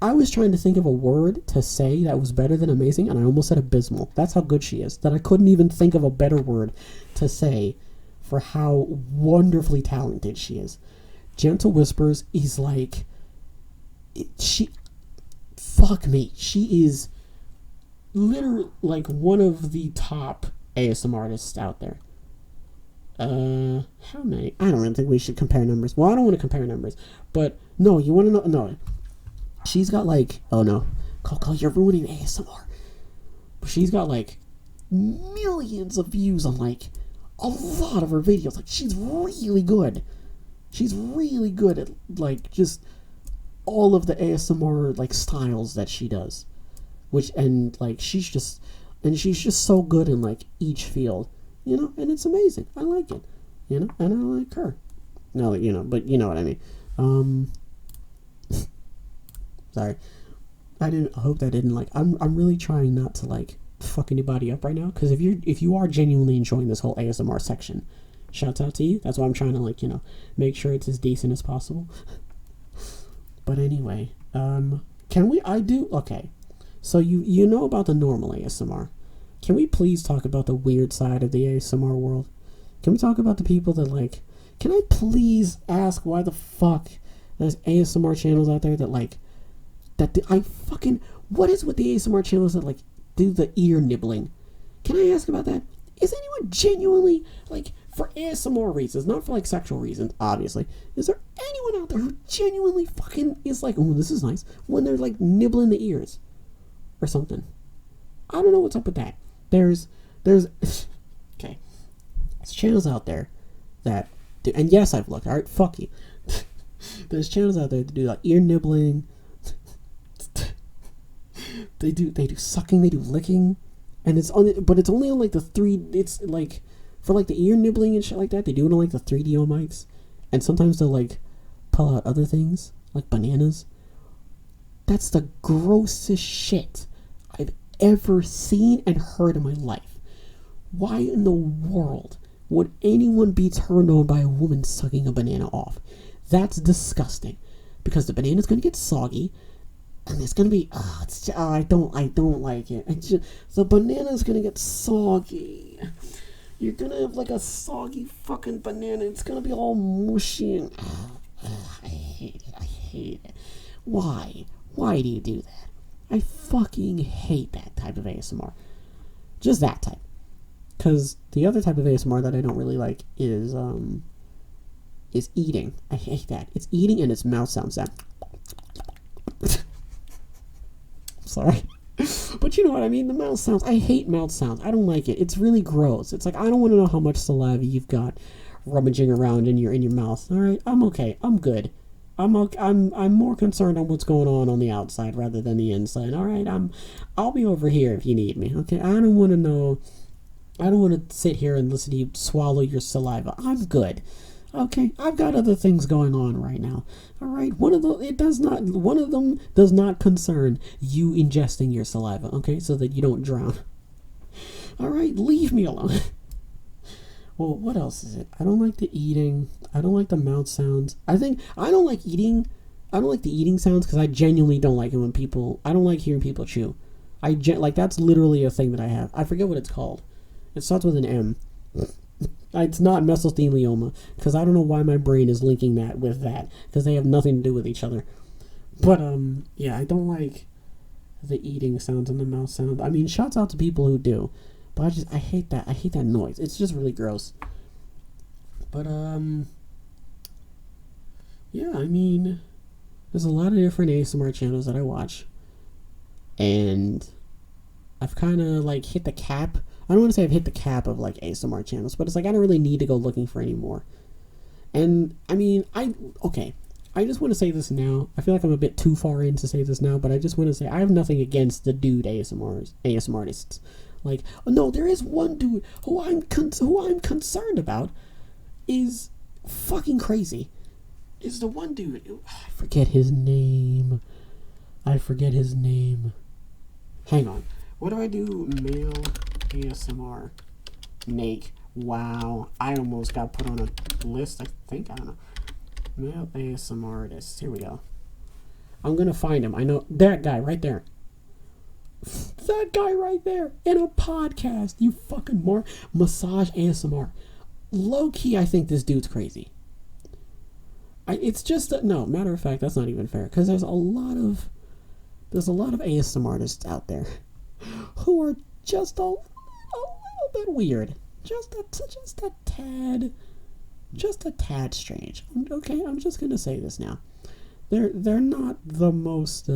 I was trying to think of a word to say that was better than amazing, and I almost said abysmal. That's how good she is, that I couldn't even think of a better word to say for how wonderfully talented she is. Gentle Whispers is like... Fuck me. She is literally like one of the top ASMR artists out there. How many? I don't really think we should compare numbers. Well, I don't want to compare numbers. But, no, you want to know... No. She's got like... Oh, no. Coco, you're ruining ASMR. She's got like millions of views on like a lot of her videos. Like, she's really good. She's really good at like just all of the ASMR like styles that she does. She's just so good in like each field. And it's amazing. I like it. And I like her. No, but you know what I mean. Sorry. I hope that didn't I'm really trying not to fuck anybody up right now, because if you are genuinely enjoying this whole ASMR section, shouts out to you. That's why I'm trying to make sure it's as decent as possible. But anyway, okay. So you know about the normal ASMR. Can we please talk about the weird side of the ASMR world? Can we talk about the people that can I please ask why the fuck there's ASMR channels out there what is with the ASMR channels that do the ear nibbling? Can I ask about that? Is anyone genuinely for ASMR reasons, not for sexual reasons, obviously, is there anyone out there who genuinely fucking is oh, this is nice, when they're nibbling the ears or something? I don't know what's up with that. There's okay, there's channels out there that do, and yes, I've looked. All right, fuck you. There's channels out there that do ear nibbling. They do sucking, they do licking, and it's only on the three. It's for the ear nibbling and shit like that. They do it on the 3DO mics, and sometimes they'll pull out other things like bananas. That's the grossest shit I've ever seen and heard in my life. Why in the world would anyone be turned on by a woman sucking a banana off? That's disgusting, because the banana's gonna get soggy. And it's gonna be, I don't like it. The banana's gonna get soggy. You're gonna have a soggy fucking banana. It's gonna be all mushy and, I hate it. Why do you do that? I fucking hate that type of ASMR. Just that type. Because the other type of ASMR that I don't really like is eating. I hate that. It's eating and it's mouth sounds. Sorry. But you know what I mean? The mouth sounds. I hate mouth sounds. I don't like it. It's really gross. It's I don't want to know how much saliva you've got rummaging around in your mouth. All right, I'm okay. I'm good. I'm more concerned on what's going on the outside rather than the inside. All right, I'll be over here if you need me. Okay, I don't want to know. I don't want to sit here and listen to you swallow your saliva. I'm good. Okay, I've got other things going on right now. All right, one of them does not concern you ingesting your saliva. Okay, so that you don't drown. All right, leave me alone. Well, what else is it? I don't like the eating. I don't like the mouth sounds. I don't like eating. I don't like the eating sounds because I genuinely don't like it when people. I don't like hearing people chew. That's literally a thing that I have. I forget what it's called. It starts with an M. It's not mesothelioma, because I don't know why my brain is linking that with that, because they have nothing to do with each other. But, yeah, I don't like the eating sounds and the mouth sounds. I mean, shouts out to people who do, but I hate that. I hate that noise. It's just really gross. But, yeah, I mean, there's a lot of different ASMR channels that I watch, and I've kind of, hit the cap. I don't want to say I've hit the cap of ASMR channels, but it's I don't really need to go looking for any more. And I mean, I just want to say this now. I feel like I'm a bit too far in to say this now, but I just want to say I have nothing against the dude ASMR artists. No, there is one dude who I'm concerned about is fucking crazy. Is the one dude, I forget his name. Hang on. What do I do? Male ASMR. Make. Wow. I almost got put on a list, I think. I don't know. Male ASMR artists. Here we go. I'm going to find him. I know that guy right there. That guy right there. In a podcast. You fucking massage ASMR. Low key, I think this dude's crazy. It's just that, no, matter of fact, that's not even fair. Because there's a lot of ASMR artists out there who are just a little bit weird, just a tad strange. Okay, I'm just gonna say this now. They're not the most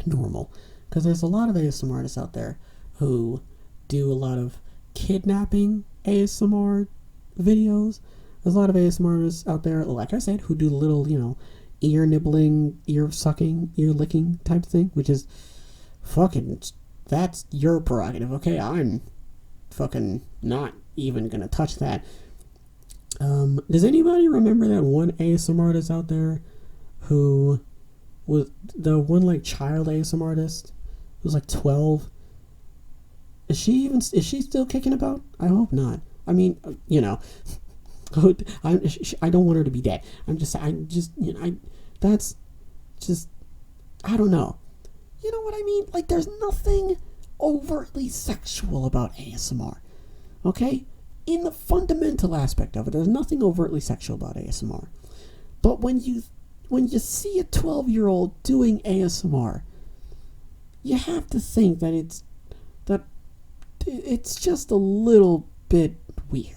normal, because there's a lot of ASMR artists out there who do a lot of kidnapping ASMR videos. There's a lot of ASMR artists out there, like I said, who do the little ear nibbling, ear sucking, ear licking type thing, which is fucking. That's your prerogative, okay? I'm fucking not even gonna touch that. Does anybody remember that one ASMR artist out there who was the one like child ASMR artist who was like 12? Is she still kicking about? I hope not. I mean, I don't want her to be dead. That's just, I don't know. You know what I mean? Like, there's nothing overtly sexual about ASMR. Okay? In the fundamental aspect of it, there's nothing overtly sexual about ASMR. But when you see a 12-year-old doing ASMR, you have to think that it's just a little bit weird.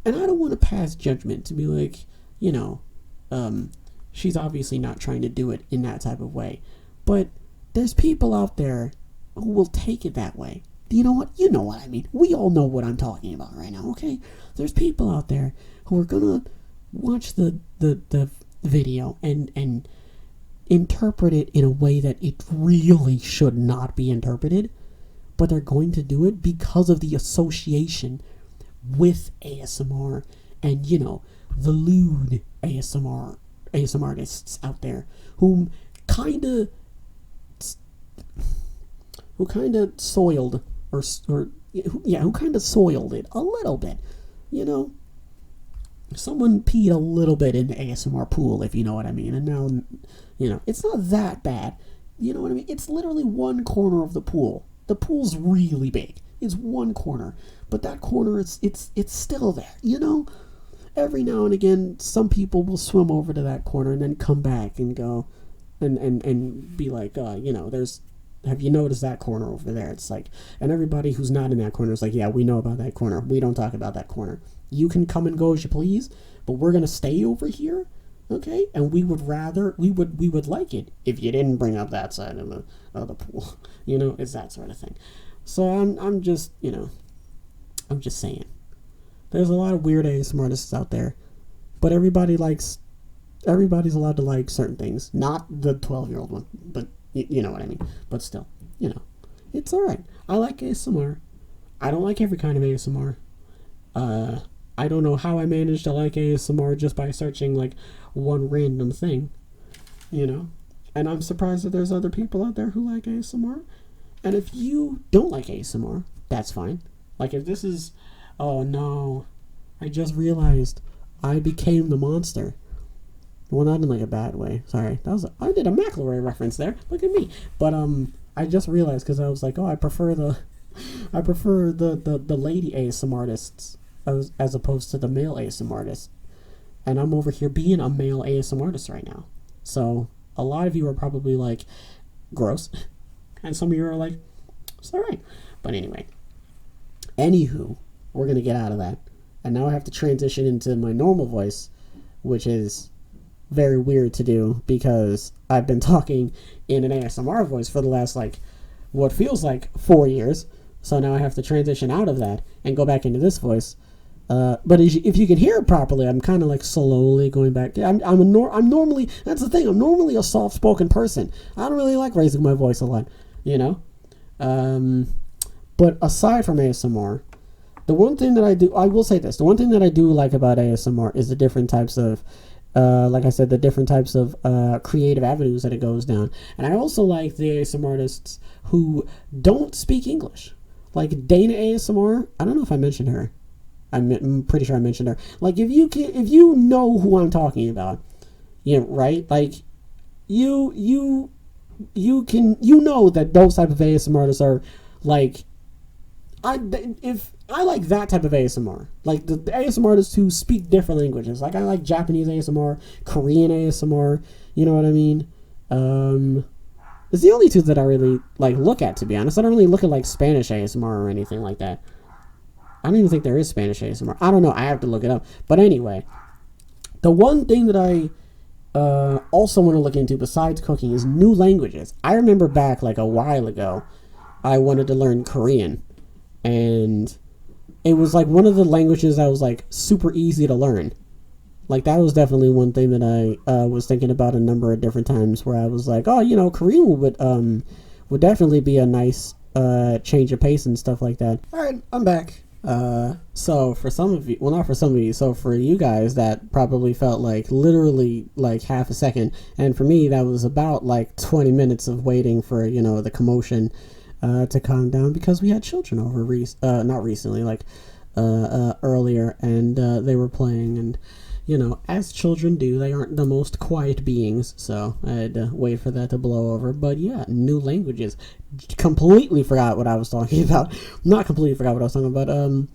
And I don't want to pass judgment to be like, she's obviously not trying to do it in that type of way. But there's people out there who will take it that way. You know what? You know what I mean. We all know what I'm talking about right now, okay? There's people out there who are going to watch the video and interpret it in a way that it really should not be interpreted, but they're going to do it because of the association with ASMR and, the lewd ASMR artists out there who kind of soiled who kind of soiled it a little bit. Someone peed a little bit in the ASMR pool, if you know what I mean. And now, it's not that bad. You know what I mean? It's literally one corner of the pool. The pool's really big. It's one corner, but that corner, it's still there. Every now and again, some people will swim over to that corner and then come back and go, and be like, have you noticed that corner over there? It's like, and everybody who's not in that corner is like, yeah, we know about that corner. We don't talk about that corner. You can come and go as you please, but we're gonna stay over here, okay? And we would like it if you didn't bring up that side of the pool. It's that sort of thing. So I'm just saying, there's a lot of weird ASMR artists out there, but everybody's allowed to like certain things. Not the 12-year-old one, but you know what I mean. But still, it's all right. I like ASMR. I don't like every kind of ASMR. I don't know how I managed to like ASMR just by searching like one random thing, and I'm surprised that there's other people out there who like ASMR. And if you don't like ASMR, that's fine. Like, if this is, oh no, I just realized I became the monster. Well, not in like a bad way. Sorry, I did a McElroy reference there. Look at me. But I just realized, because I was like, oh, I prefer the lady ASMR artists as opposed to the male ASMR artist. And I'm over here being a male ASMR artist right now. So a lot of you are probably like, gross. And some of you are like, it's all right. But anyway, anywho, we're going to get out of that. And now I have to transition into my normal voice, which is very weird to do because I've been talking in an ASMR voice for the last, what feels like 4 years. So now I have to transition out of that and go back into this voice. But if you can hear it properly, I'm kind of slowly going back. I'm normally, that's the thing, I'm normally a soft-spoken person. I don't really like raising my voice a lot, But aside from ASMR, the one thing that I will say this, the one thing that I do like about ASMR is the different types of, like I said, the different types of creative avenues that it goes down. And I also like the ASMR artists who don't speak English. Like Dana ASMR, I don't know if I mentioned her. I'm pretty sure I mentioned her. Like, if you know who I'm talking about, right? Like, you know that those type of ASMR artists are like, I like that type of ASMR, like the ASMR artists who speak different languages. Like, I like Japanese ASMR, Korean ASMR. You know what I mean? It's the only two that I really look at, to be honest. I don't really look at Spanish ASMR or anything like that. I don't even think there is Spanish ASMR. I don't know. I have to look it up. But anyway, the one thing that I also want to look into besides cooking is new languages. I remember back a while ago, I wanted to learn Korean. And it was one of the languages that was super easy to learn. That was definitely one thing that I was thinking about a number of different times, where I was like, oh, Korean would definitely be a nice change of pace and stuff like that. All right, I'm back. So for some of you, well, not for some of you, so for you guys, that probably felt like literally like half a second, and for me, that was about like 20 minutes of waiting for the commotion to calm down because we had children over not recently, like earlier, and they were playing, and as children do, they aren't the most quiet beings, so I had to wait for that to blow over. But yeah, new languages. Completely forgot what I was talking about. Not completely forgot what I was talking about,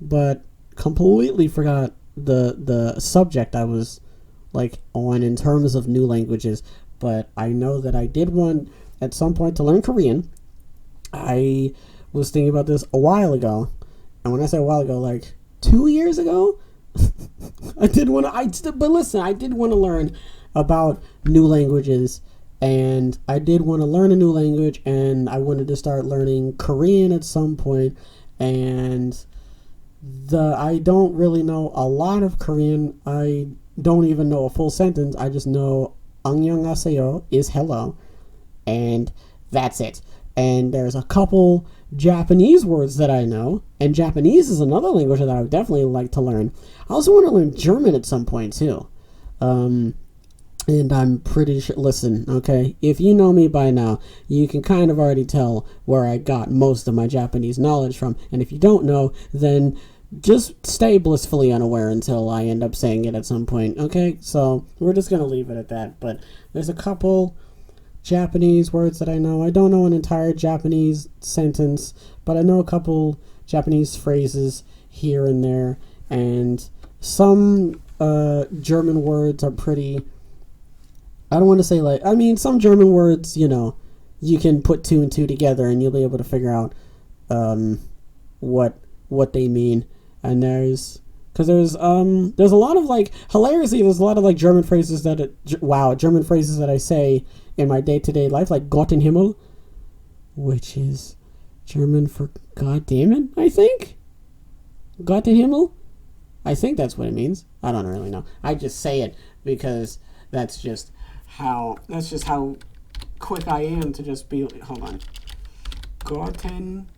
but completely forgot the subject I was like on in terms of new languages. But I know that I did want at some point to learn Korean. I was thinking about this a while ago, and when I say a while ago, like 2 years ago. I did want to learn about new languages, and I did want to learn a new language, and I wanted to start learning Korean at some point, and I don't really know a lot of Korean. I don't even know a full sentence. I just know 안녕하세요 is hello, and that's it. And there's a couple Japanese words that I know, and Japanese is another language that I would definitely like to learn. I also want to learn German at some point too. And I'm pretty sure, listen, okay, if you know me by now, you can kind of already tell where I got most of my Japanese knowledge from, and if you don't know, then just stay blissfully unaware until I end up saying it at some point, okay? So we're just going to leave it at that, but there's a couple Japanese words that I know. I don't know an entire Japanese sentence, but I know a couple Japanese phrases here and there, and some German words are pretty, I don't want to say some German words, you can put two and two together and you'll be able to figure out what they mean. And there's a lot of hilariously, there's a lot of German phrases that I say in my day-to-day life, like Gott in Himmel, which is German for God damn it, I think. Gott in Himmel? I think that's what it means. I don't really know. I just say it because that's just how quick I am to just be, hold on. Gotten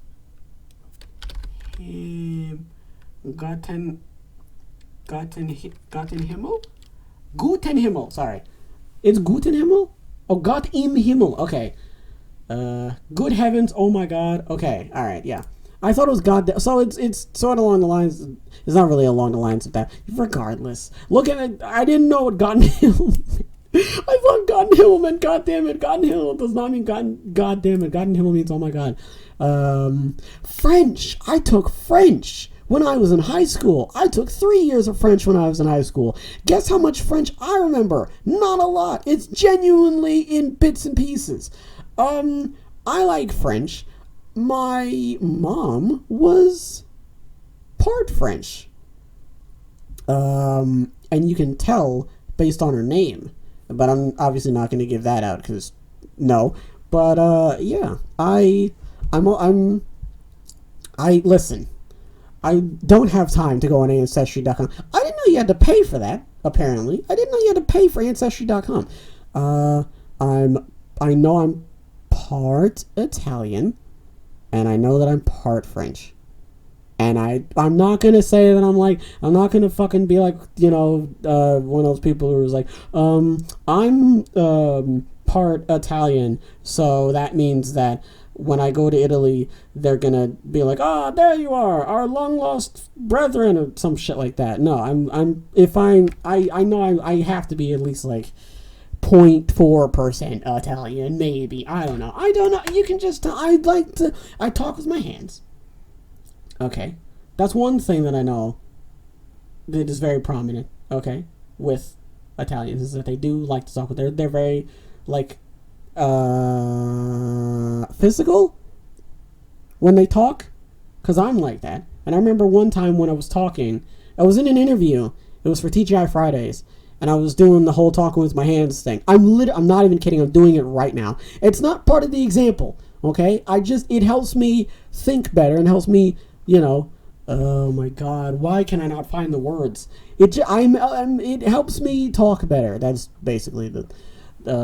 Himmel? Guten Himmel, sorry. It's Guten Himmel? Oh, Gott im Himmel. Okay. Good heavens, oh my God. Okay, alright, yeah. I thought it was God. So it's sort of along the lines. It's not really along the lines of that. Regardless, look at it. I didn't know what God Himmel. I thought God Himmel meant God damn it. God Himmel does not mean God damn it. God Himmel means oh my God. French. I took French when I was in high school. I took 3 years of French when I was in high school. Guess how much French I remember? Not a lot. It's genuinely in bits and pieces. I like French. My mom was part French. And you can tell based on her name. But I'm obviously not going to give that out because no. But yeah, I listen. I don't have time to go on Ancestry.com. I didn't know you had to pay for that, apparently. I didn't know you had to pay for Ancestry.com. I know I'm part Italian, and I know that I'm part French. And I'm not going to say that I'm not going to fucking be like, one of those people who was like, I'm part Italian, so that means that when I go to Italy, they're gonna be like, there you are, our long lost brethren, or some shit like that. No, I know I have to be at least 0.4% Italian, maybe. I don't know. You can just, I talk with my hands. Okay. That's one thing that I know that is very prominent, okay, with Italians, is that they do like to talk with, they're very, physical when they talk, because I'm like that. And I remember one time when I was talking, I was in an interview, it was for TGI Fridays, and I was doing the whole talking with my hands thing. I'm not even kidding, I'm doing it right now. It's not part of the example, okay? It helps me think better and helps me, oh my God, why can I not find the words? It helps me talk better. That's basically the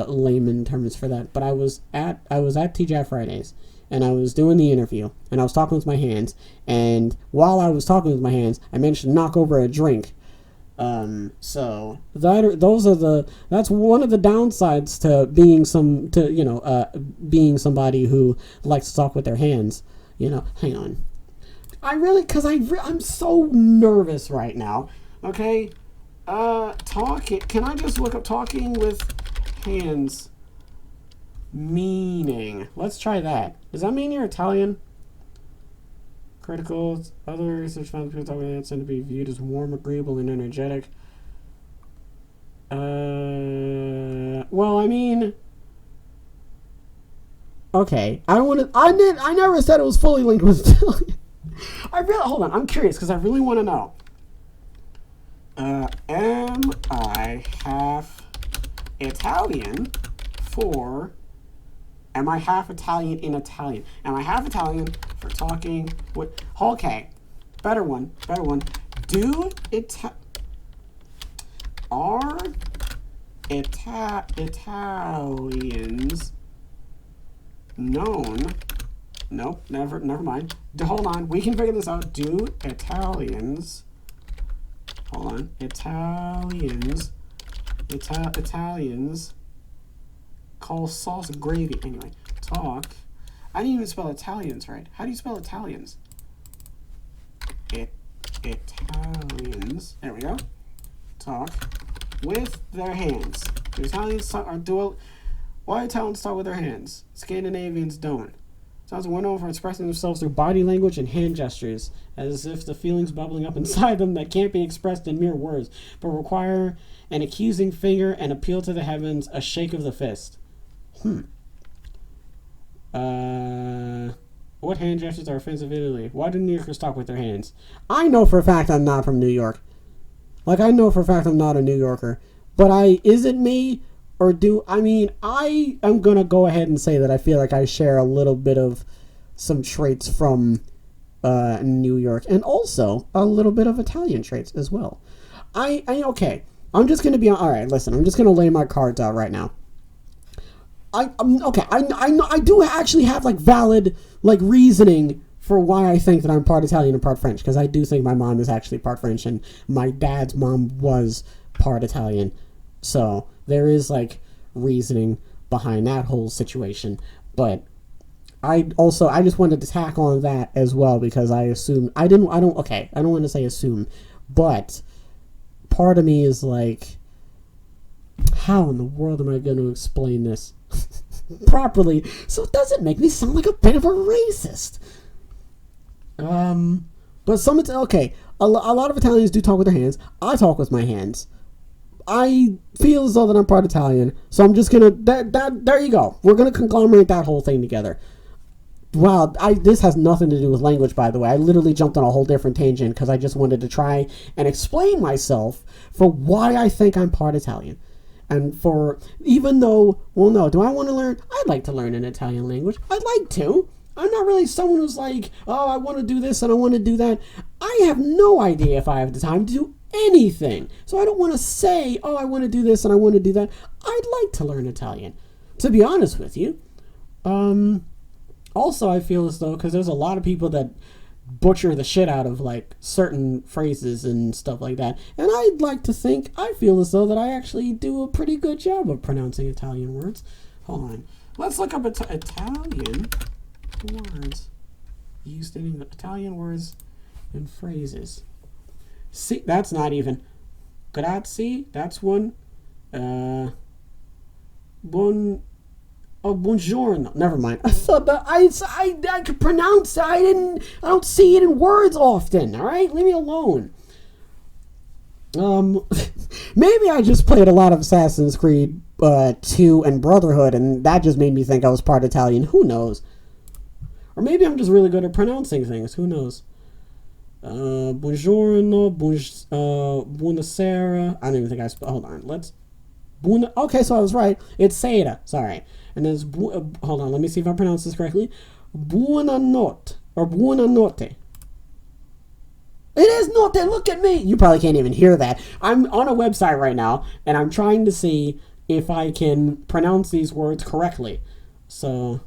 layman terms for that. But I was at TGI Fridays, and I was doing the interview, and I was talking with my hands, and while I was talking with my hands, I managed to knock over a drink. So that's one of the downsides to being somebody who likes to talk with their hands. Hang on. I'm so nervous right now. Okay, can I just look up talking with hands meaning? Let's try that. Does that mean you're Italian? Critical. Other research found people talking with hands tend to be viewed as warm, agreeable, and energetic. Well, I mean, okay. I never said it was fully linked with Italian. Hold on. I'm curious because I really want to know. Am I half Italian am I half Italian in Italian? Am I half Italian for talking with... Okay. Better one. Are Italians known... Nope, never mind. Hold on. We can figure this out. Do Italians... Hold on. Italians call sauce gravy. Anyway, talk. I didn't even spell Italians right. How do you spell Italians? Italians. There we go. Talk with their hands. Do Italians talk, or do? Why Italians talk with their hands? Scandinavians don't. Italians are well known for expressing themselves through body language and hand gestures, as if the feelings bubbling up inside them that can't be expressed in mere words, but require an accusing finger, an appeal to the heavens, a shake of the fist. What hand gestures are offensive in Italy? Why do New Yorkers talk with their hands? I know for a fact I'm not from New York. I know for a fact I'm not a New Yorker. But is it me? Or I am going to go ahead and say that I feel like I share a little bit of some traits from New York. And also a little bit of Italian traits as well. Okay. I'm just going to be... Alright, listen. I'm just going to lay my cards out right now. Okay, I do actually have valid reasoning for why I think that I'm part Italian and part French, because I do think my mom is actually part French and my dad's mom was part Italian. So there is reasoning behind that whole situation. But I just wanted to tack on that as well, because I don't want to say assume, but part of me is how in the world am I going to explain this properly so it doesn't make me sound like a bit of a racist? But a lot of Italians do talk with their hands. I talk with my hands. I feel as though that I'm part Italian, so I'm just gonna there you go. We're gonna conglomerate that whole thing together. Wow, this has nothing to do with language, by the way. I literally jumped on a whole different tangent because I just wanted to try and explain myself for why I think I'm part Italian. And do I want to learn? I'd like to learn an Italian language. I'd like to. I'm not really someone who's I want to do this and I want to do that. I have no idea if I have the time to do anything. So I don't want to say, I want to do this and I want to do that. I'd like to learn Italian, to be honest with you. Also, I feel as though, because there's a lot of people that butcher the shit out of certain phrases and stuff like that, and I feel as though that I actually do a pretty good job of pronouncing Italian words. Hold on, let's look up Italian words used in English. Italian words and phrases. See, that's not even grazie. That's one. Buongiorno. Never mind. I thought that I could pronounce it. I don't see it in words often. All right, leave me alone. Maybe I just played a lot of Assassin's Creed 2 and Brotherhood, and that just made me think I was part Italian. Who knows? Or maybe I'm just really good at pronouncing things. Who knows? Buongiorno. Buonasera. I don't even think I spelled. Hold on. Okay, so I was right. It's sera. Sorry. And there's hold on, let me see if I pronounce this correctly. Buonanotte or buonanotte. It is notte. Look at me. You probably can't even hear that. I'm on a website right now, and I'm trying to see if I can pronounce these words correctly. So,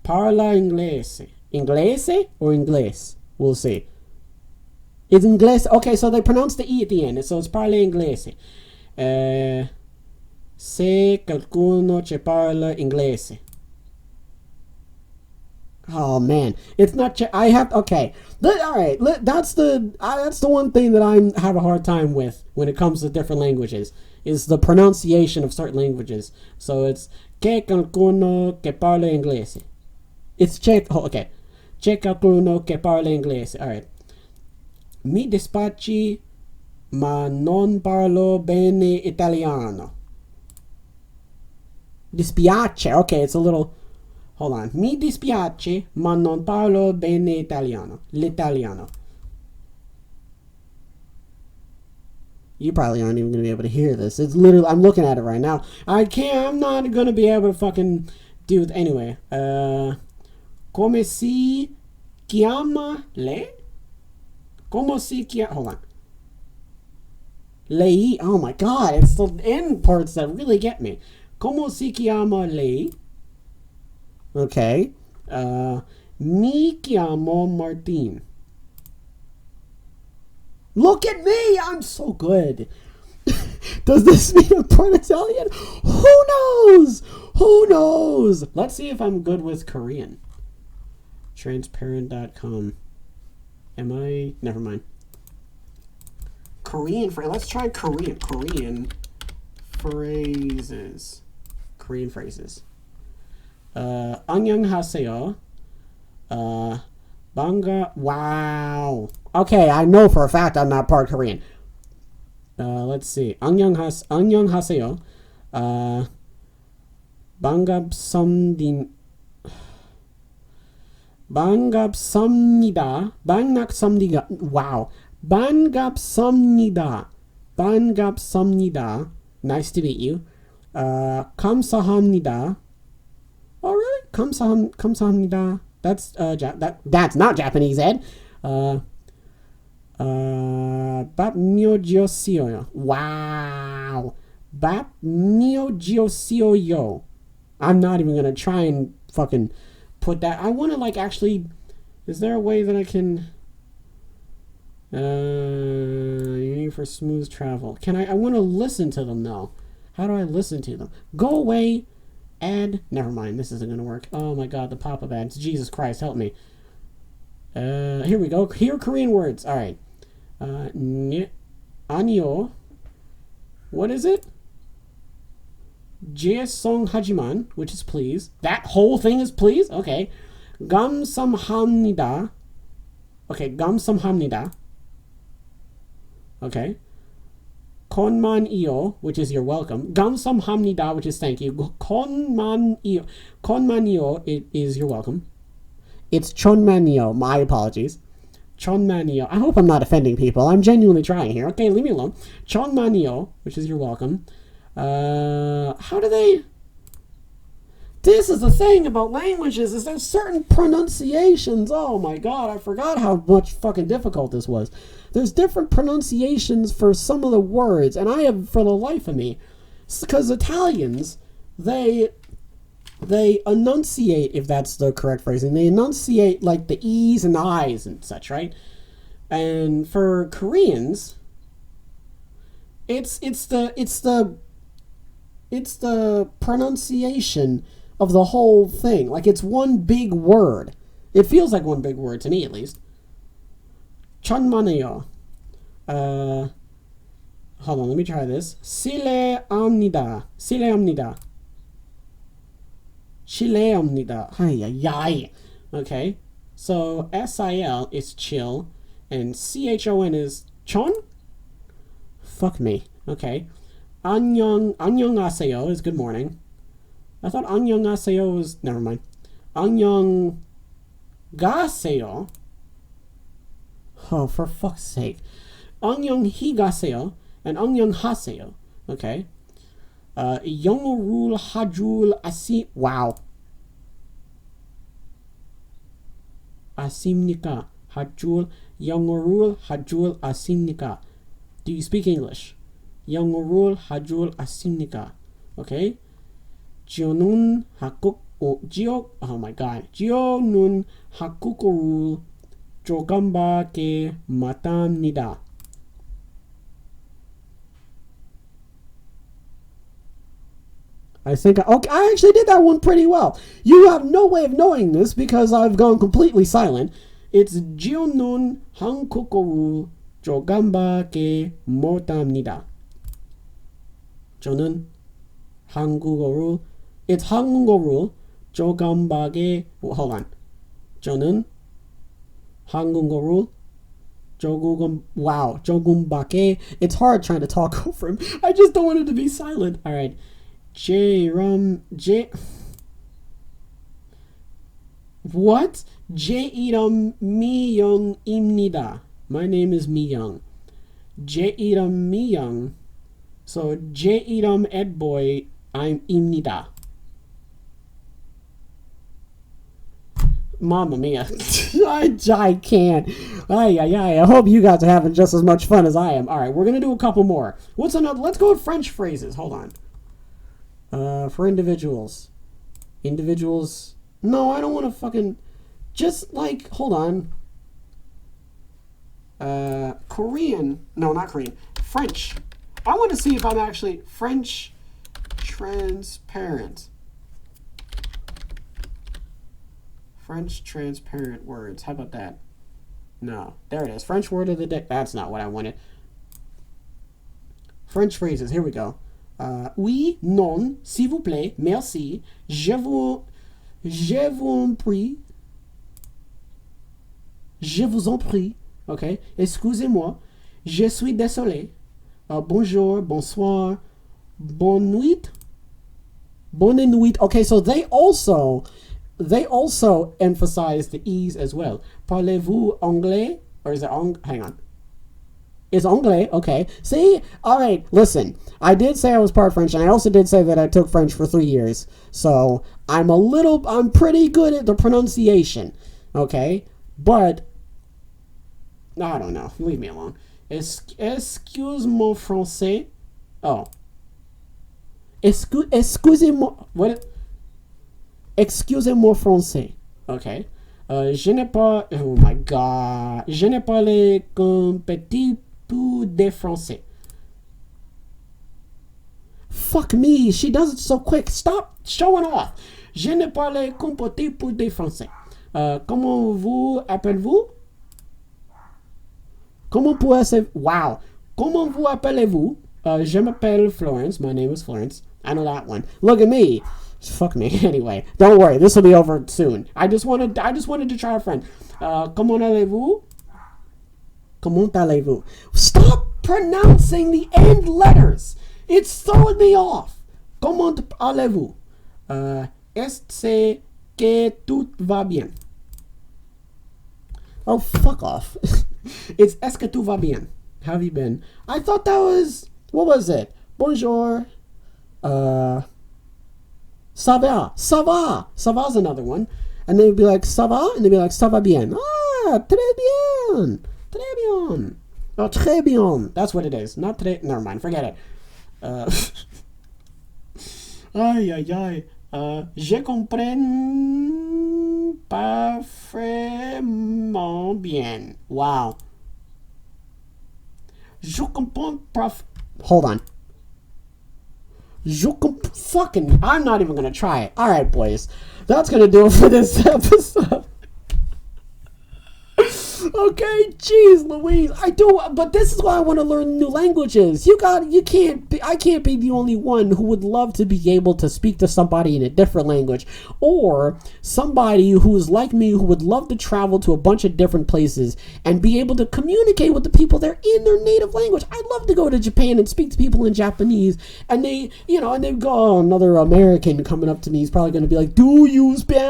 Parla inglese. Inglese or inglés? We'll see. It's inglés. Okay, so they pronounce the E at the end, so it's parla inglese. Se qualcuno che parla inglese. Oh man, it's not. I have okay. All right, that's the one thing that I have a hard time with when it comes to different languages is the pronunciation of certain languages. So it's que qualcuno que parla inglese. It's che. Oh, okay, che qualcuno que parla inglese. All right. Mi dispiace, ma non parlo bene italiano. Dispiace. Okay, it's a little. Hold on. Mi dispiace, ma non parlo bene italiano. L'italiano. You probably aren't even going to be able to hear this. It's literally, I'm looking at it right now. I'm not going to be able to fucking do it. Anyway, come si chiama lei? Como si chiama, hold on. Lei, oh my god, it's the end parts that really get me. Como si chiama lei? Okay. Mi chiamo Martin. Look at me! I'm so good. Does this mean I'm part Italian? Who knows? Who knows? Let's see if I'm good with Korean. Transparent.com. Am I? Never mind. Korean phrase. Let's try Korean. Korean phrases. Korean phrases. 안녕하세요. Wow. Okay, I know for a fact I'm not part Korean. Let's see. 안녕하세요. 반갑습니다. Wow. 반갑습니다. Nice to meet you. 감사합니다. Oh really? 감사합니다. That's that's not Japanese, Ed. 밥미오지오시오요. Wow. 밥미오지오시오요. I'm not even gonna try and fucking put that. I want to like actually. Is there a way that I can? You need for smooth travel. Can I? I want to listen to them though. How do I listen to them? Go away. Ad. Never mind. This isn't gonna work. Oh my god, the pop-up ads. Jesus Christ, help me. Here we go. Here are Korean words. All right. 아니요. What is it? 죄송하지만, which is please. That whole thing is please? Okay. 감사합니다. Okay, 감사합니다. Okay. 건만이요, which is you're welcome. 감사합니다, which is thank you. 건만이요. 건만이요, it is you're welcome. It's 천만이요. My apologies. 천만이요. I hope I'm not offending people. I'm genuinely trying here. Okay, leave me alone. 천만이요, which is you're welcome. How do they... This is the thing about languages, is there's certain pronunciations. Oh my god, I forgot how much fucking difficult this was. There's different pronunciations for some of the words, and I have, for the life of me, because Italians, they enunciate, if that's the correct phrasing, they enunciate like the E's and I's and such, right? And for Koreans, it's the pronunciation of the whole thing. Like it's one big word. It feels like one big word to me, at least. 천만에요. Hold on, let me try this. 실례합니다. 실례합니다. 실례합니다. Ay. Okay. So SIL is chill and CHON is chon? Fuck me. Okay. 안녕하세요 is good morning. I thought 안녕하세요 was... Never mind. 안녕하세요. Oh, for fuck's sake. 안녕히가세요 and 안녕하세요. Okay. 영어를 하줄 wow. 아십니까? 영어를 하줄 아십니까? Do you speak English? 영어를 하줄 아십니까? Okay. 저는 Oh my god. Gio nun hakukoru jogamba ke matamnida. I think okay, I actually did that one pretty well. You have no way of knowing this because I've gone completely silent. It's Jionun Hankokoru Jogamba ke Motamnida. 저는 한국어로 it's 한국어로 조금밖에 hold on. 저는 한국어로 조금밖에 it's hard trying to talk over him. I just don't want him to be silent. All right. What? J-이름 미영입니다. My name is Miyoung. 제 이름 미영. So 제 이름 Edboy I'm 입니다. Mamma mia. I can't. I hope you guys are having just as much fun as I am. Alright, we're gonna do a couple more. What's another? Let's go with French phrases. Hold on. For individuals. Individuals. No, I don't want to fucking. Just like, hold on. Korean. No, not Korean. French. I want to see if I'm actually French transparent. French transparent words. How about that? No. There it is. French word of the day. That's not what I wanted. French phrases. Here we go. Oui, non, s'il vous plaît, merci, je vous en prie, je vous en prie, okay, excusez-moi, je suis désolé, bonjour, bonsoir, bonne nuit, bonne nuit. Okay, so they also emphasize the E's as well. Parlez-vous anglais? Or is it hang on. It's anglais, okay. See? Alright, listen. I did say I was part French, and I also did say that I took French for 3 years. So, I'm pretty good at the pronunciation. Okay? But, I don't know. Leave me alone. Excuse-moi français. Oh. Excusez-moi. What? Excusez-moi français. Okay. Je n'ai pas. Oh my god. Je n'ai pas les compétences de français. Fuck me. She does it so quick. Stop showing off. Je n'ai pas les compétences de français. Comment vous appelez-vous? Comment pouvez-vous? Wow. Comment vous appelez-vous? Je m'appelle Florence. My name is Florence. I know that one. Look at me. Fuck me. Anyway, don't worry. This will be over soon. I just wanted to try a friend. Comment allez-vous? Comment allez-vous? Stop pronouncing the end letters. It's throwing me off. Comment allez-vous? Est-ce que tout va bien? Oh, fuck off. It's est-ce que tout va bien? How have you been? I thought that was, what was it? Bonjour. Ça va. Ça va. Ça va's another one. And they'd be like, ça va? And they'd be like, ça va bien. Ah, très bien. Très bien. Oh, très bien. That's what it is. Not très. Never mind. Forget it. Aïe. Je comprends parfaitement bien. Wow. Je comprends Hold on. Fucking, I'm not even gonna try it. Alright, boys. That's gonna do it for this episode. Okay, jeez Louise. But this is why I want to learn new languages. I can't be the only one who would love to be able to speak to somebody in a different language, or somebody who is like me who would love to travel to a bunch of different places and be able to communicate with the people there in their native language. I'd love to go to Japan and speak to people in Japanese, and they go, oh, another American coming up to me is probably going to be like, do you Spanish?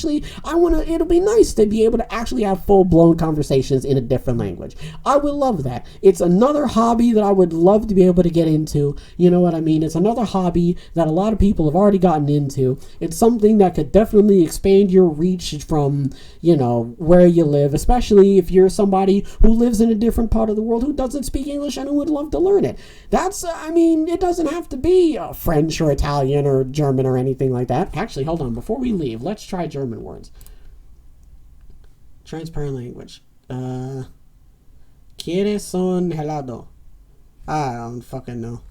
It'll be nice to be able to actually have full-blown full-blown conversations in a different language. I would love that. It's another hobby that I would love to be able to get into. You know what I mean? It's another hobby that a lot of people have already gotten into. It's something that could definitely expand your reach from, you know, where you live, especially if you're somebody who lives in a different part of the world who doesn't speak English and who would love to learn it. That's, I mean, it doesn't have to be French or Italian or German or anything like that. Actually, hold on. Before we leave, let's try German words. Transparent language. ¿Quieres son helado? I don't fucking know.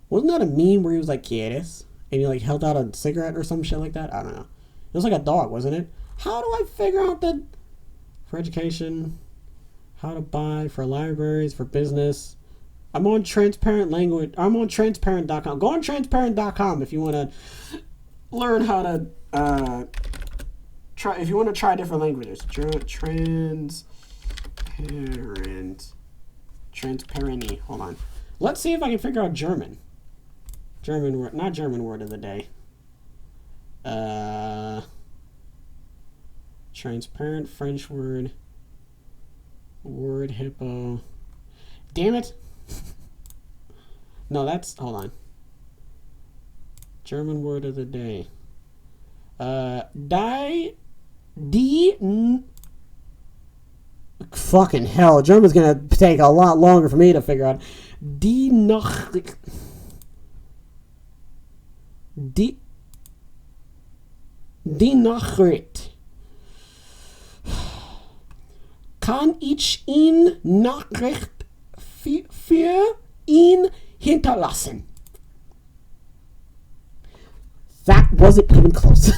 Wasn't that a meme where he was like, ¿Quieres? And he like held out a cigarette or some shit like that? I don't know. It was like a dog, wasn't it? How do I figure out that? For education, how to buy, for libraries, for business. I'm on transparent language. I'm on transparent.com. Go on transparent.com if you want to learn how to try. If you want to try different languages. Transparency. Hold on. Let's see if I can figure out German. German word, not German word of the day. Transparent French word. Word hippo. Damn it. No, that's, hold on. German word of the day. Fucking hell, German's gonna take a lot longer for me to figure out. Die Nachricht. Kann ich ihn Nachricht für ihn hinterlassen? That wasn't even close.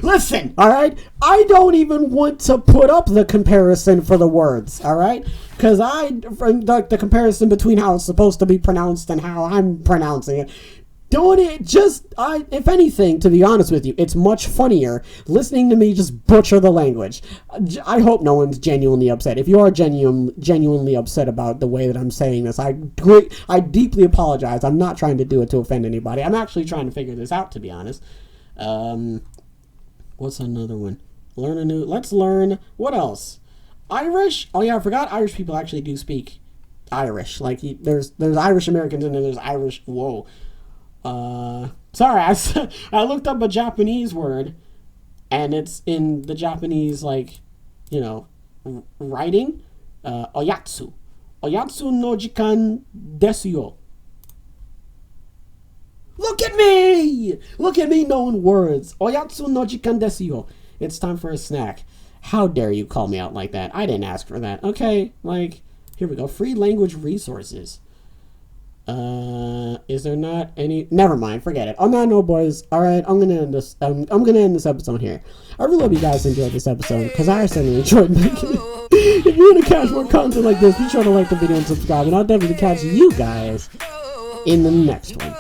Listen, alright? I don't even want to put up the comparison for the words, alright? Because the comparison between how it's supposed to be pronounced and how I'm pronouncing it. Don't it just, if anything, to be honest with you, it's much funnier listening to me just butcher the language. I hope no one's genuinely upset. If you are genuinely upset about the way that I'm saying this, I deeply apologize. I'm not trying to do it to offend anybody. I'm actually trying to figure this out, to be honest. What's another one? Let's learn, what else? Irish? Oh yeah, I forgot Irish people actually do speak Irish. Like, there's Irish Americans and then there's Irish, whoa. Sorry, I looked up a Japanese word, and it's in the Japanese, like, you know, writing. Oyatsu. Oyatsu no jikan desu yo. Look at me! Look at me knowing words. Oyatsu no jikan desu yo. It's time for a snack. How dare you call me out like that? I didn't ask for that. Okay, like, here we go. Free language resources. Is there not any? Never mind, forget it. On that note, boys, alright, I'm gonna end this episode here. I really hope you guys enjoyed this episode, because I certainly enjoyed making it. If you want to catch more content like this, be sure to like the video and subscribe, and I'll definitely catch you guys in the next one.